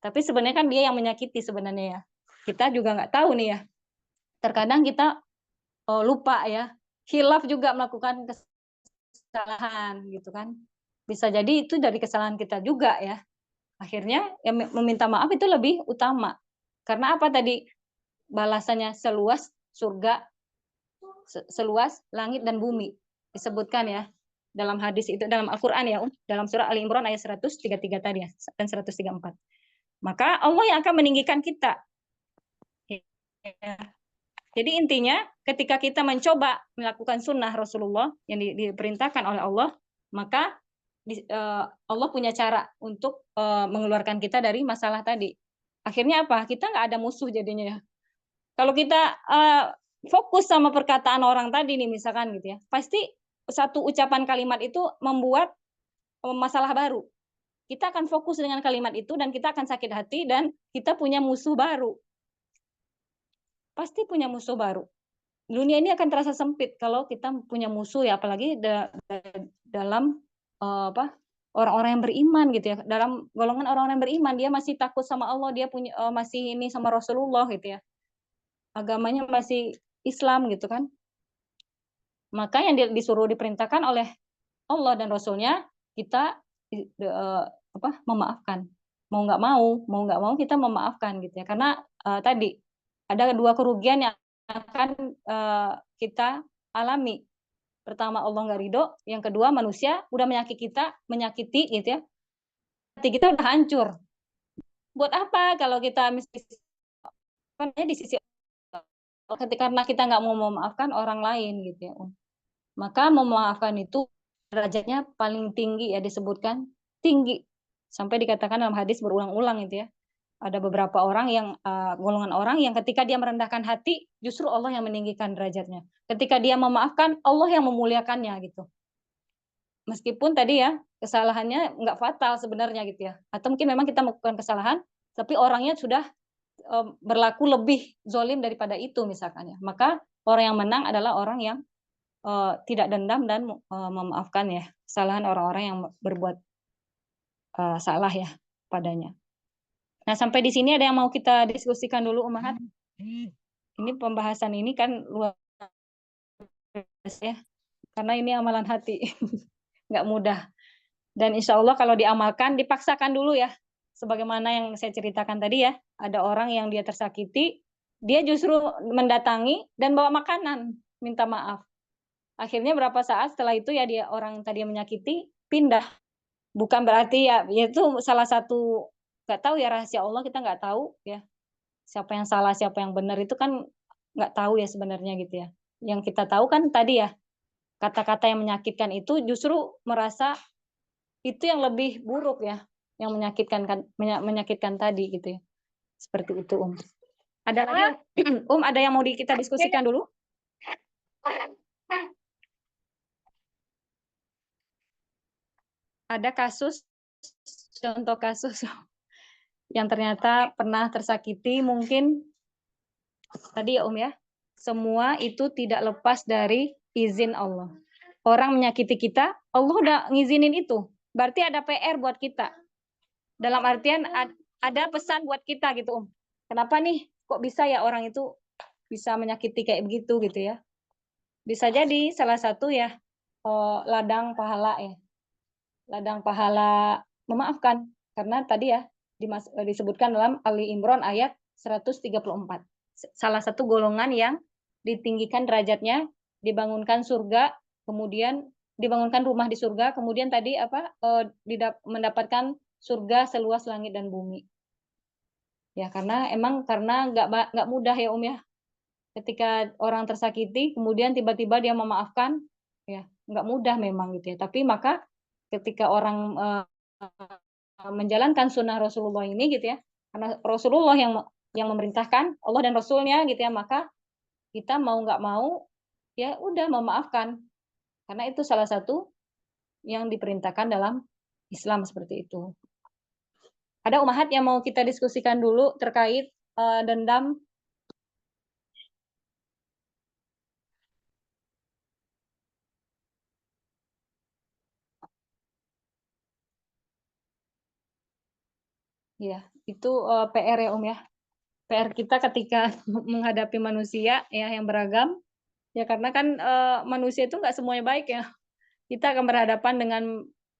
Tapi sebenarnya kan dia yang menyakiti sebenarnya ya. Kita juga nggak tahu nih ya. Terkadang kita lupa ya. Khilaf juga melakukan kesalahan gitu kan. Bisa jadi itu dari kesalahan kita juga ya. Akhirnya ya meminta maaf itu lebih utama. Karena apa tadi? Balasannya seluas surga, seluas langit dan bumi. Disebutkan ya dalam hadis itu, dalam Al-Quran ya, dalam surah Ali Imran ayat 133 tadi ya, dan 134. Maka Allah yang akan meninggikan kita. Jadi intinya ketika kita mencoba melakukan sunnah Rasulullah yang diperintahkan oleh Allah, maka Allah punya cara untuk mengeluarkan kita dari masalah tadi. Akhirnya apa? Kita nggak ada musuh jadinya ya. Kalau kita fokus sama perkataan orang tadi nih misalkan gitu ya, pasti satu ucapan kalimat itu membuat masalah baru. Kita akan fokus dengan kalimat itu dan kita akan sakit hati dan kita punya musuh baru. Pasti punya musuh baru. Dunia ini akan terasa sempit kalau kita punya musuh ya, apalagi dalam orang-orang yang beriman gitu ya. Dalam golongan orang-orang yang beriman, dia masih takut sama Allah, dia punya masih ini sama Rasulullah gitu ya. Agamanya masih Islam gitu kan. Maka yang disuruh diperintahkan oleh Allah dan Rasulnya, kita memaafkan. Mau nggak mau kita memaafkan gitu ya. Karena tadi ada dua kerugian yang akan kita alami. Pertama, Allah nggak ridho. Yang kedua, manusia udah menyakiti gitu ya. Hati kita udah hancur. Buat apa kalau kita di sisi karena kita nggak mau memaafkan orang lain gitu ya. Maka memaafkan itu derajatnya paling tinggi ya, disebutkan tinggi. Sampai dikatakan dalam hadis berulang-ulang itu ya. Ada beberapa orang yang golongan orang yang ketika dia merendahkan hati, justru Allah yang meninggikan derajatnya. Ketika dia memaafkan, Allah yang memuliakannya gitu. Meskipun tadi ya kesalahannya nggak fatal sebenarnya gitu ya. Atau mungkin memang kita melakukan kesalahan, tapi orangnya sudah berlaku lebih zolim daripada itu misalkan ya. Maka orang yang menang adalah orang yang tidak dendam dan memaafkan ya kesalahan orang-orang yang berbuat salah ya padanya. Nah, sampai di sini ada yang mau kita diskusikan dulu, Umahat? Ini pembahasan ini kan luar biasa ya, karena ini amalan hati, nggak mudah. Dan insya Allah kalau diamalkan, dipaksakan dulu ya, sebagaimana yang saya ceritakan tadi ya, ada orang yang dia tersakiti, dia justru mendatangi dan bawa makanan, minta maaf. Akhirnya berapa saat setelah itu ya dia orang tadi yang menyakiti pindah. Bukan berarti ya itu salah satu, nggak tahu ya, rahasia Allah, kita nggak tahu ya siapa yang salah siapa yang benar, itu kan nggak tahu ya sebenarnya gitu ya. Yang kita tahu kan tadi ya, kata-kata yang menyakitkan itu justru merasa itu yang lebih buruk ya, yang menyakitkan tadi gitu ya. Seperti itu Ada lagi ada yang mau kita diskusikan dulu? Ada contoh kasus yang ternyata pernah tersakiti, mungkin tadi ya ya, semua itu tidak lepas dari izin Allah. Orang menyakiti kita, Allah udah ngizinin itu. Berarti ada PR buat kita. Dalam artian ada pesan buat kita gitu, Kenapa nih kok bisa ya orang itu bisa menyakiti kayak begitu gitu ya. Bisa jadi salah satu ya ladang pahala ya. Ladang pahala memaafkan, karena tadi ya disebutkan dalam Ali Imran ayat 134. Salah satu golongan yang ditinggikan derajatnya, dibangunkan surga, kemudian dibangunkan rumah di surga, kemudian tadi mendapatkan surga seluas langit dan bumi. Ya, karena nggak mudah ya ya. Ketika orang tersakiti, kemudian tiba-tiba dia memaafkan, ya nggak mudah memang gitu ya. Tapi maka ketika orang menjalankan sunnah Rasulullah ini gitu ya, karena Rasulullah yang memerintahkan, Allah dan Rasulnya gitu ya, maka kita mau nggak mau ya udah memaafkan, karena itu salah satu yang diperintahkan dalam Islam seperti itu. Ada umahat yang mau kita diskusikan dulu terkait dendam? Ya, itu PR ya ya. PR kita ketika menghadapi manusia ya yang beragam. Ya karena kan manusia itu nggak semuanya baik ya. Kita akan berhadapan dengan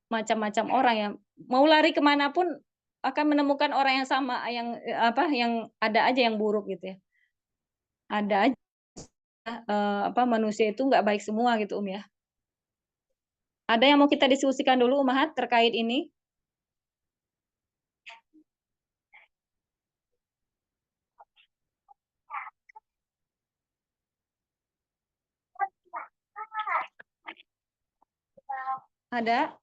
macam-macam orang yang mau lari kemanapun akan menemukan orang yang sama, yang ada aja yang buruk gitu ya. Ada aja manusia itu nggak baik semua gitu ya. Ada yang mau kita diskusikan dulu Umahat terkait ini? Ada?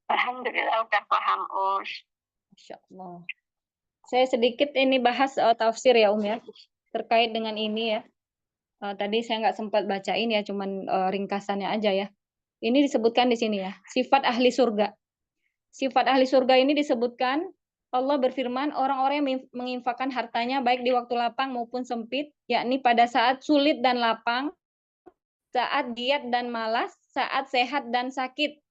Alhamdulillah udah paham, Masya Allah. Saya sedikit ini bahas tafsir ya ya, terkait dengan ini ya. Tadi saya nggak sempat bacain ya, cuman ringkasannya aja ya. Ini disebutkan di sini ya, sifat ahli surga. Sifat ahli surga ini disebutkan, Allah berfirman, orang-orang yang menginfakkan hartanya baik di waktu lapang maupun sempit, yakni pada saat sulit dan lapang, saat giat dan malas, saat sehat dan sakit,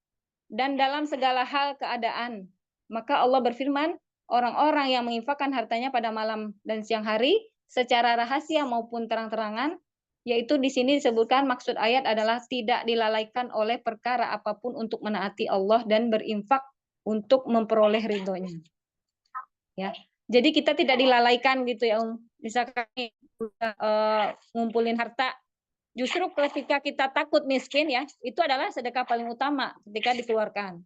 dan dalam segala hal keadaan. Maka Allah berfirman, orang-orang yang menginfakkan hartanya pada malam dan siang hari, secara rahasia maupun terang-terangan, yaitu di sini disebutkan maksud ayat adalah tidak dilalaikan oleh perkara apapun untuk menaati Allah dan berinfak untuk memperoleh ridhonya. Ya, jadi kita tidak dilalaikan gitu ya, misalkan ngumpulin harta, justru ketika kita takut miskin ya, itu adalah sedekah paling utama ketika dikeluarkan.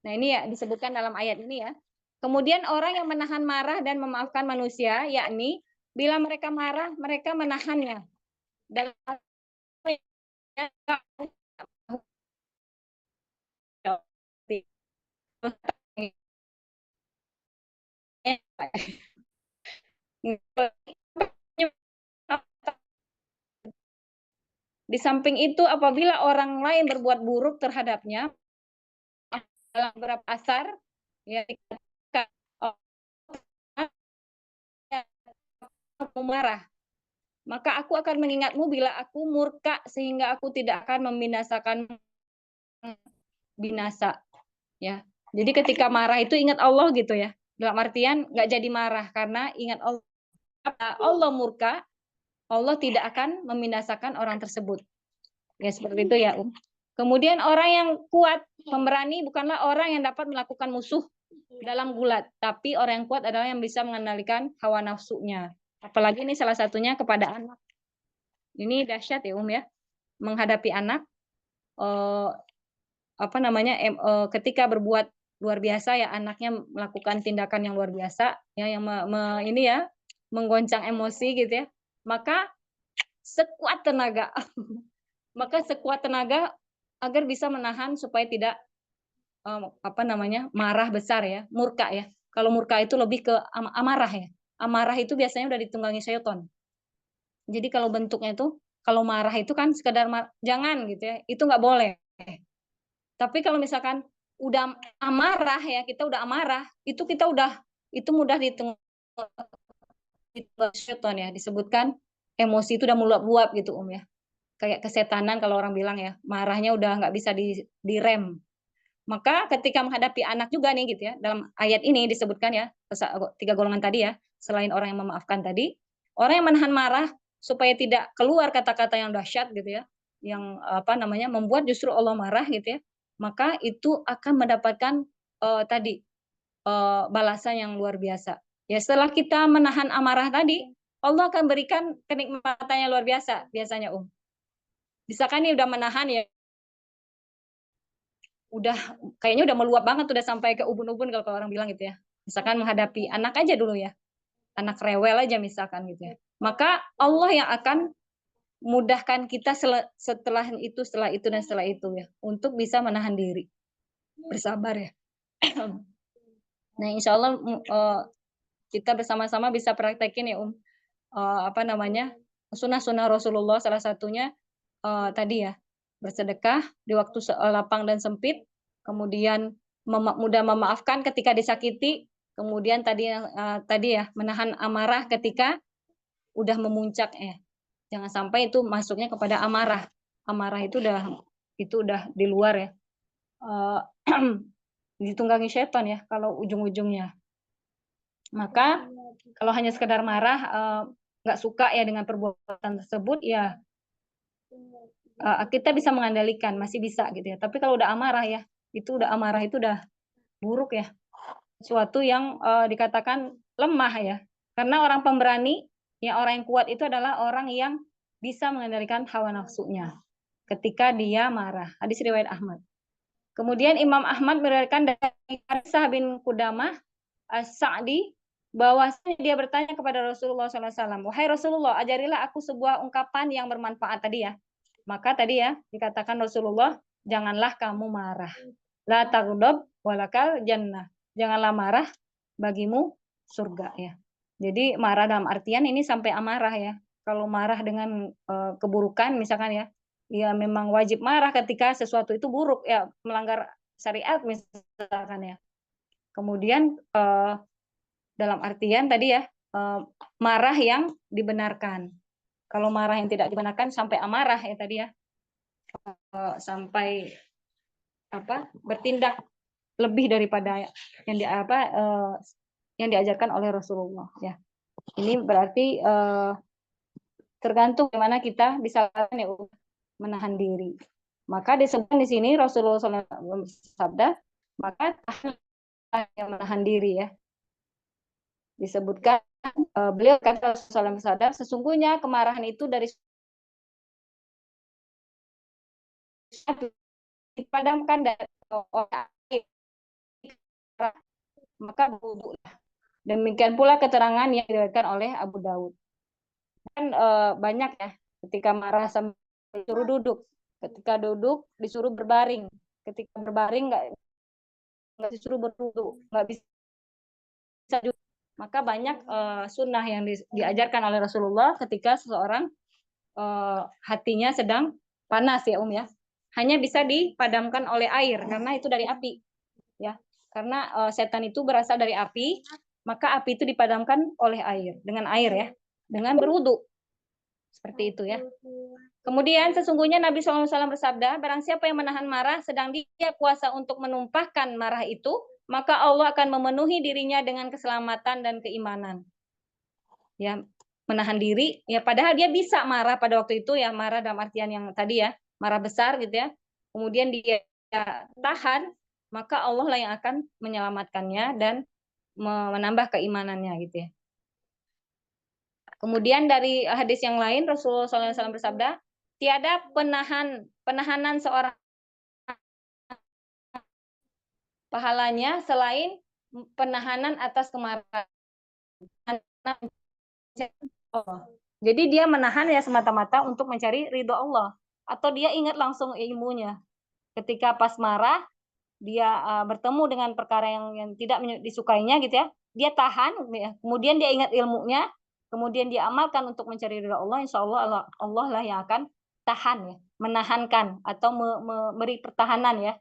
Nah ini ya disebutkan dalam ayat ini ya. Kemudian orang yang menahan marah dan memaafkan manusia, yakni bila mereka marah, mereka menahannya. Dalam di samping itu, apabila orang lain berbuat buruk terhadapnya, dalam beberapa asar, ya, aku marah, maka aku akan mengingatmu bila aku murka sehingga aku tidak akan membinasakan binasa. Ya, jadi ketika marah itu ingat Allah gitu ya. Dalam artian nggak jadi marah karena ingat Allah. Allah murka, Allah tidak akan membinasakan orang tersebut. Ya seperti itu ya, Kemudian orang yang kuat, pemberani bukanlah orang yang dapat melakukan musuh dalam gulat, tapi orang yang kuat adalah yang bisa mengendalikan hawa nafsunya. Apalagi ini salah satunya kepada anak. Ini dahsyat ya, ya. Menghadapi anak ketika berbuat luar biasa ya, anaknya melakukan tindakan yang luar biasa ya, yang ini ya, menggoncang emosi gitu ya. Maka sekuat tenaga agar bisa menahan supaya tidak marah besar ya, murka ya. Kalau murka itu lebih ke amarah ya. Amarah itu biasanya udah ditunggangi syaitan. Jadi kalau bentuknya itu, kalau marah itu kan sekedar jangan gitu ya, itu nggak boleh. Tapi kalau misalkan udah amarah ya, kita udah amarah, itu mudah ditunggangi syaitan ya. Disebutkan emosi itu udah meluap-luap gitu ya. Kayak kesetanan kalau orang bilang ya, marahnya udah nggak bisa direm. Maka ketika menghadapi anak juga nih gitu ya, dalam ayat ini disebutkan ya, 3 golongan tadi ya, selain orang yang memaafkan tadi, orang yang menahan marah supaya tidak keluar kata-kata yang dahsyat gitu ya, yang membuat justru Allah marah gitu ya, maka itu akan mendapatkan balasan yang luar biasa. Ya setelah kita menahan amarah tadi, Allah akan berikan kenikmatan yang luar biasa biasanya Misalkan nih udah menahan ya, udah kayaknya udah meluap banget, udah sampai ke ubun-ubun kalau orang bilang gitu ya. Misalkan menghadapi anak aja dulu ya, anak rewel aja misalkan gitu ya. Maka Allah yang akan mudahkan kita setelah itu ya, untuk bisa menahan diri, bersabar ya. Nah, insya Allah kita bersama-sama bisa praktekin ya sunnah-sunnah Rasulullah, salah satunya tadi ya, bersedekah di waktu lapang dan sempit, kemudian mudah memaafkan ketika disakiti, kemudian tadi ya menahan amarah ketika udah memuncak ya. Jangan sampai itu masuknya kepada amarah. Amarah itu udah di luar ya. Ditunggangi setan ya kalau ujung-ujungnya. Maka kalau hanya sekedar marah, nggak suka ya dengan perbuatan tersebut ya, kita bisa mengendalikan, masih bisa gitu ya. Tapi kalau udah amarah ya, amarah itu udah buruk ya. Suatu yang dikatakan lemah ya. Karena orang pemberani, ya orang yang kuat itu adalah orang yang bisa mengendalikan hawa nafsunya ketika dia marah. Hadis riwayat Ahmad. Kemudian Imam Ahmad meriwayatkan dari Harisah bin Qudamah As-Sa'di bahwasanya dia bertanya kepada Rasulullah SAW, wahai Rasulullah, ajarilah aku sebuah ungkapan yang bermanfaat tadi ya. Maka tadi ya dikatakan Rasulullah, janganlah kamu marah. La taghdab walakal jannah. Janganlah marah, bagimu surga ya. Jadi marah dalam artian ini sampai amarah ya. Kalau marah dengan keburukan misalkan ya, ya memang wajib marah ketika sesuatu itu buruk ya, melanggar syariat misalkan ya. Kemudian dalam artian tadi ya, marah yang dibenarkan. Kalau marah yang tidak dibenarkan sampai amarah ya tadi ya, sampai bertindak lebih daripada yang diajarkan oleh Rasulullah ya. Ini berarti tergantung bagaimana kita bisa menahan diri. Maka disebut di sini Rasulullah SAW bersabda, maka yang menahan diri ya. Disebutkan beliau kata Rasulullah SAW, sesungguhnya kemarahan itu dari dipadamkan dari orang, maka wudhulah. Demikian pula keterangan yang diriwayatkan oleh Abu Daud. Kan banyak ya, ketika marah sampai disuruh duduk, ketika duduk disuruh berbaring, ketika berbaring nggak disuruh berwudhu, nggak bisa duduk. Maka banyak sunnah yang diajarkan oleh Rasulullah ketika seseorang hatinya sedang panas ya ya, hanya bisa dipadamkan oleh air karena itu dari api ya, karena setan itu berasal dari api, maka api itu dipadamkan oleh air, dengan air ya, dengan berwudu seperti itu ya. Kemudian sesungguhnya Nabi SAW bersabda, barang siapa yang menahan marah sedang dia kuasa untuk menumpahkan marah itu, maka Allah akan memenuhi dirinya dengan keselamatan dan keimanan. Ya, menahan diri, ya padahal dia bisa marah pada waktu itu ya, marah dalam artian yang tadi ya, marah besar gitu ya. Kemudian dia tahan, maka Allah lah yang akan menyelamatkannya dan menambah keimanannya gitu ya. Kemudian dari hadis yang lain Rasulullah SAW bersabda, tiada penahanan seorang pahalanya selain penahanan atas kemarahan. Jadi dia menahan ya semata-mata untuk mencari ridho Allah, atau dia ingat langsung ilmunya. Ketika pas marah, dia bertemu dengan perkara yang tidak disukainya gitu ya, dia tahan, ya. Kemudian dia ingat ilmunya, kemudian dia amalkan untuk mencari ridho Allah, insya Allah Allah lah yang akan tahan ya, menahankan atau memberi pertahanan ya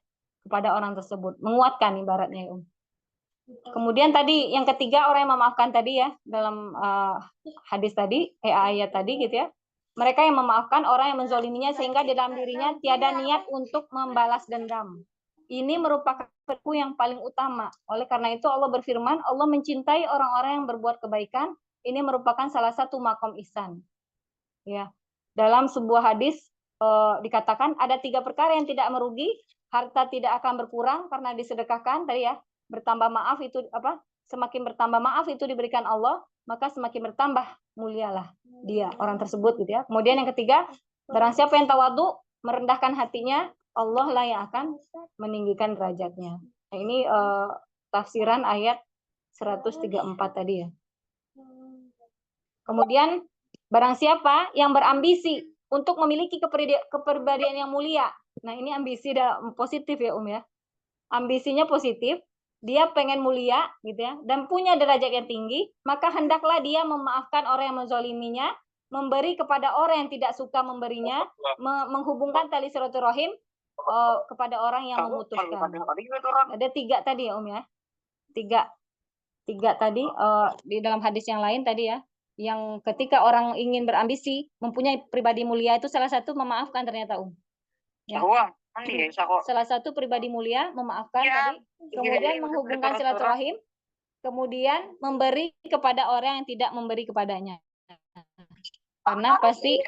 kepada orang tersebut, menguatkan ibaratnya ya. Kemudian tadi yang ketiga, orang yang memaafkan tadi ya, dalam hadis tadi, ayat tadi gitu ya. Mereka yang memaafkan orang yang menzoliminya sehingga di dalam dirinya tiada niat untuk membalas dendam. Ini merupakan perku yang paling utama. Oleh karena itu Allah berfirman, Allah mencintai orang-orang yang berbuat kebaikan. Ini merupakan salah satu makom ihsan. Ya, dalam sebuah hadis dikatakan ada 3 perkara yang tidak merugi, harta tidak akan berkurang karena disedekahkan tadi ya, bertambah maaf itu apa? Semakin bertambah maaf itu diberikan Allah, maka semakin bertambah mulialah dia orang tersebut gitu ya. Kemudian yang ketiga, barang siapa yang tawadhu, merendahkan hatinya, Allah lah yang akan meninggikan derajatnya. Nah, ini tafsiran ayat 134 tadi ya. Kemudian barang siapa yang berambisi untuk memiliki kepribadian yang mulia. Nah, ini ambisi dalam positif ya, ya. Ambisinya positif, dia pengen mulia gitu ya, dan punya derajat yang tinggi, maka hendaklah dia memaafkan orang yang menzaliminya, memberi kepada orang yang tidak suka memberinya, menghubungkan tali silaturahim kepada orang yang memutuskan. Ada 3 tadi ya, ya. Tiga tadi di dalam hadis yang lain tadi ya, yang ketika orang ingin berambisi mempunyai pribadi mulia itu salah satu memaafkan ternyata ya. Salah satu pribadi mulia memaafkan tadi, kemudian menghubungkan silaturahim, kemudian memberi kepada orang yang tidak memberi kepadanya, karena pasti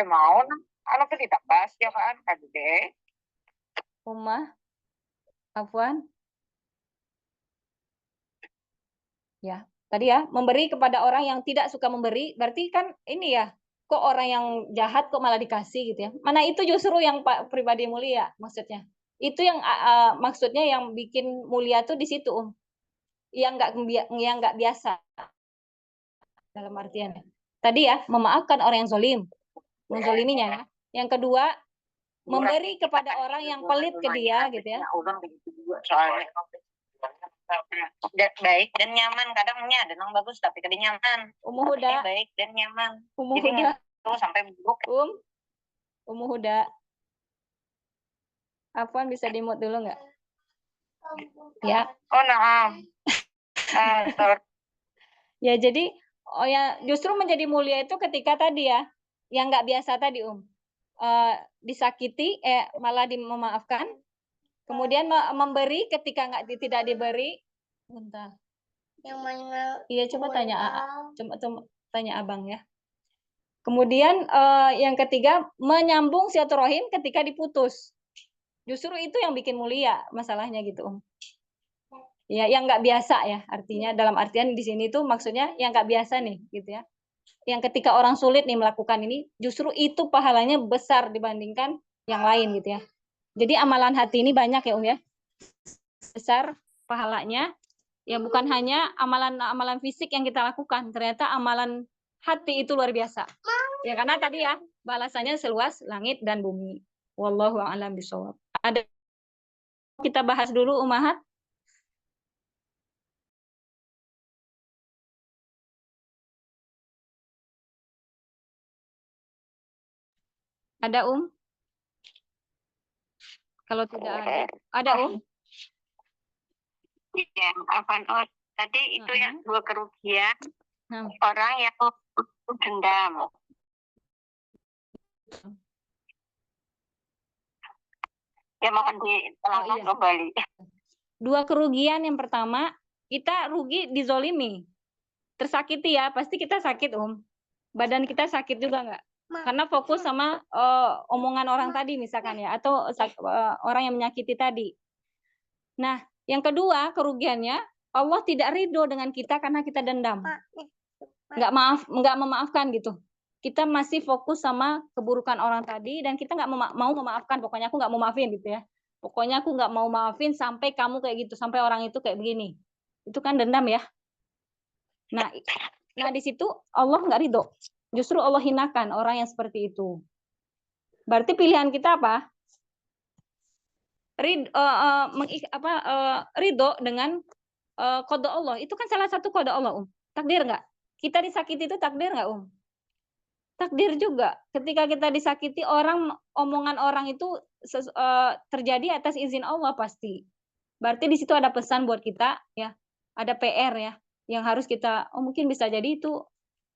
mau anak kita bahas ya kan Kade. Ummah Afwan ya, tadi ya, memberi kepada orang yang tidak suka memberi, berarti kan ini ya, kok orang yang jahat kok malah dikasih gitu ya. Mana itu justru yang pribadi mulia maksudnya. Itu yang maksudnya yang bikin mulia tuh di situ, yang nggak biasa dalam artian. Tadi ya, memaafkan orang yang zalim, menzaliminya ya. Yang kedua, memberi kepada orang yang pelit ke dia gitu ya. Baik dan nyaman, kadangnya ada yang bagus tapi kadang nyaman. Huda baik dan nyaman. Huda tuh sampai buruk. Huda Afwan bisa di-mute dulu nggak? Ya. Oh, nah. Ya, jadi ya justru menjadi mulia itu ketika tadi ya, yang nggak biasa tadi disakiti malah memaafkan, kemudian memberi ketika tidak diberi. Bentar. Yang mana? Iya, coba tanya abang ya. Kemudian yang ketiga, menyambung silaturahim ketika diputus. Justru itu yang bikin mulia masalahnya gitu, Ya, yang nggak biasa ya, artinya dalam artian di sini tuh maksudnya yang nggak biasa nih, gitu ya. Yang ketika orang sulit nih melakukan ini, justru itu pahalanya besar dibandingkan yang lain gitu ya. Jadi amalan hati ini banyak ya ya, besar pahalanya. Ya bukan hanya amalan fisik yang kita lakukan, ternyata amalan hati itu luar biasa. Ya karena tadi ya balasannya seluas langit dan bumi. Wallahu a'lam bishawab. Ada kita bahas dulu Ummahat. Ada Kalau tidak ada Ya, tadi itu yang 2 kerugian orang yang dendam. Ya mohon diterangkan kembali. 2 kerugian, yang pertama kita rugi dizolimi, tersakiti ya, pasti kita sakit badan kita sakit juga nggak? Karena fokus sama omongan orang tadi misalkan ya, atau orang yang menyakiti tadi. Nah, yang kedua kerugiannya, Allah tidak ridho dengan kita karena kita dendam, nggak memaafkan gitu. Kita masih fokus sama keburukan orang tadi dan kita nggak mau memaafkan. Pokoknya aku nggak mau maafin gitu ya. Pokoknya aku nggak mau maafin sampai kamu kayak gitu, sampai orang itu kayak begini. Itu kan dendam ya. Nah di situ Allah nggak ridho. Justru Allah hinakan orang yang seperti itu. Berarti pilihan kita apa? Ridho dengan qada Allah. Itu kan salah satu qada Allah, Takdir nggak? Kita disakiti itu takdir nggak, Takdir juga. Ketika kita disakiti omongan orang itu terjadi atas izin Allah pasti. Berarti di situ ada pesan buat kita ya. Ada PR ya yang harus kita mungkin bisa jadi itu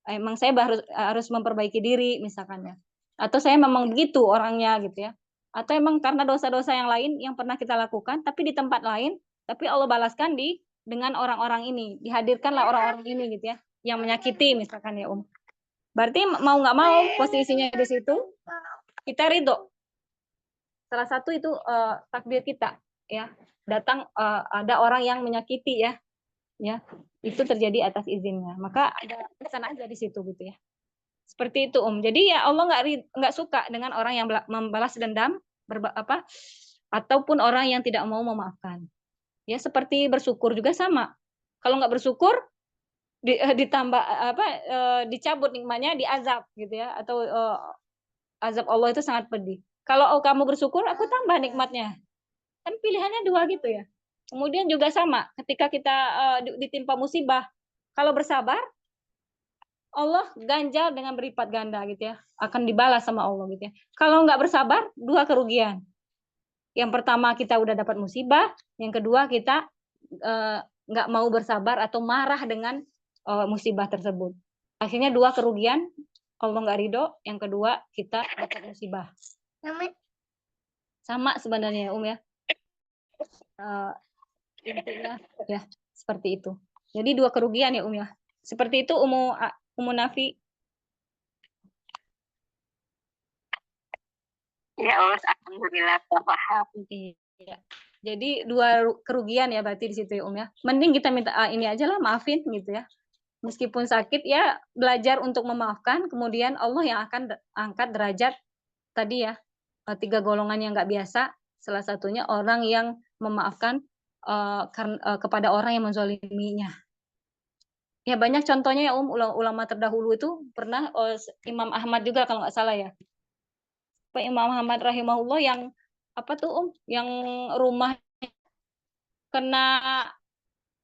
emang saya harus memperbaiki diri misalkan ya. Atau saya memang begitu orangnya gitu ya. Atau emang karena dosa-dosa yang lain yang pernah kita lakukan tapi di tempat lain, tapi Allah balaskan dengan orang-orang ini. Dihadirkanlah orang-orang ini gitu ya, yang menyakiti misalkan ya, Berarti mau nggak mau posisinya di situ kita ridho. Salah satu itu takdir kita, ya. Datang ada orang yang menyakiti, ya, itu terjadi atas izinnya. Maka ada pesan aja di situ gitu ya. Seperti itu Jadi ya Allah nggak suka dengan orang yang membalas dendam, ataupun orang yang tidak mau memaafkan. Ya seperti bersyukur juga sama. Kalau nggak bersyukur ditambah dicabut nikmatnya, diazab gitu ya, atau azab Allah itu sangat pedih. Kalau kamu bersyukur, aku tambah nikmatnya. Kan pilihannya dua gitu ya. Kemudian juga sama, ketika kita ditimpa musibah, kalau bersabar, Allah ganjal dengan berlipat ganda gitu ya, akan dibalas sama Allah gitu ya. Kalau nggak bersabar, dua kerugian. Yang pertama kita udah dapat musibah, yang kedua kita nggak mau bersabar atau marah dengan musibah tersebut. Akhirnya dua kerugian, Allah nggak ridho, yang kedua kita dapat musibah. Sama sebenarnya ya intinya ya seperti itu. Jadi dua kerugian ya ya. Seperti itu Ummu Nafi. Ya Allah, alhamdulillah paham. Iya. Jadi dua kerugian ya berarti di situ ya ya. Mending kita minta ini aja lah, maafin gitu ya. Meskipun sakit ya belajar untuk memaafkan, kemudian Allah yang akan angkat derajat tadi ya. 3 golongan yang nggak biasa, salah satunya orang yang memaafkan kepada orang yang menzaliminya. Ya banyak contohnya ya ulama terdahulu itu pernah Imam Ahmad juga kalau nggak salah ya. Pak Imam Ahmad rahimahullah yang apa tuh yang rumah kena,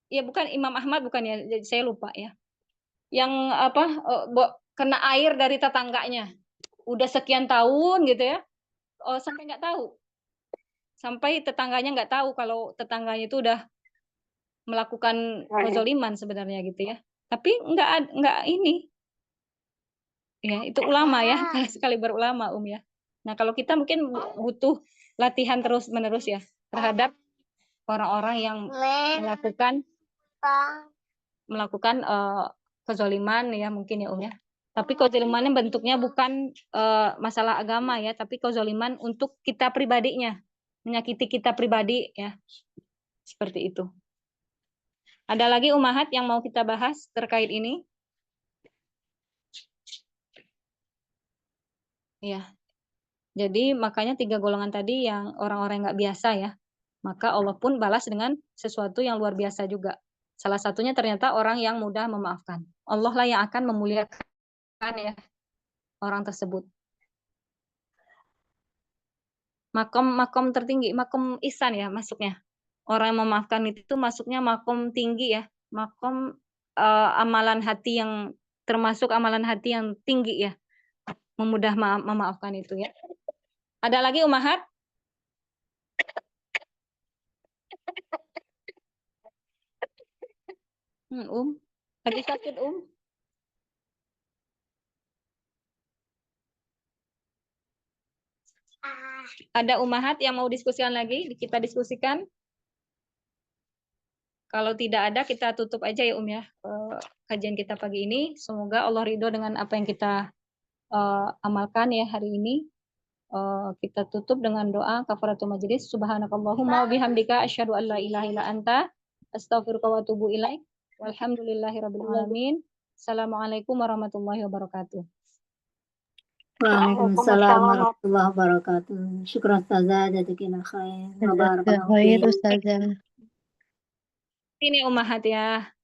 ya bukan Imam Ahmad bukan ya, jadi saya lupa ya. Yang kena air dari tetangganya. Udah sekian tahun gitu ya. Sampai nggak tahu. Sampai tetangganya nggak tahu kalau tetangganya itu udah melakukan kezaliman sebenarnya gitu ya. Tapi nggak ini. Ya, itu ulama ya, sekali berulama ya. Nah, kalau kita mungkin butuh latihan terus-menerus ya terhadap orang-orang yang melakukan kezaliman ya mungkin ya ya. Tapi kezalimannya bentuknya bukan masalah agama ya, tapi kezaliman untuk kita pribadinya, menyakiti kita pribadi ya. Seperti itu. Ada lagi Ummahat yang mau kita bahas terkait ini? Ya. Jadi makanya 3 golongan tadi yang orang-orang yang nggak biasa ya. Maka Allah pun balas dengan sesuatu yang luar biasa juga. Salah satunya ternyata orang yang mudah memaafkan. Allah lah yang akan memuliakan ya orang tersebut. Makom tertinggi, makom ihsan ya masuknya. Orang yang memaafkan itu masuknya makom tinggi ya. Makom amalan hati yang termasuk amalan hati yang tinggi ya. Memudah memaafkan itu ya. Ada lagi Ummahat? Lagi sakit Ada Ummahat yang mau diskusikan lagi? Kita diskusikan. Kalau tidak ada, kita tutup aja ya ya. Kajian kita pagi ini. Semoga Allah ridho dengan apa yang kita amalkan ya hari ini. Kita tutup dengan doa kafaratul majlis. Subhanakallahumma wa bihamdika asyhadu an la ilaha illa anta astaghfiruka wa atubu ilaik. Walhamdulillahirabbil alamin. Assalamualaikum warahmatullahi wabarakatuh. Waalaikumsalam warahmatullahi wabarakatuh. Syukran Ustazah, jazakallahu khair. Jazakallahu khair Ustazah. Ini Ummahat ya.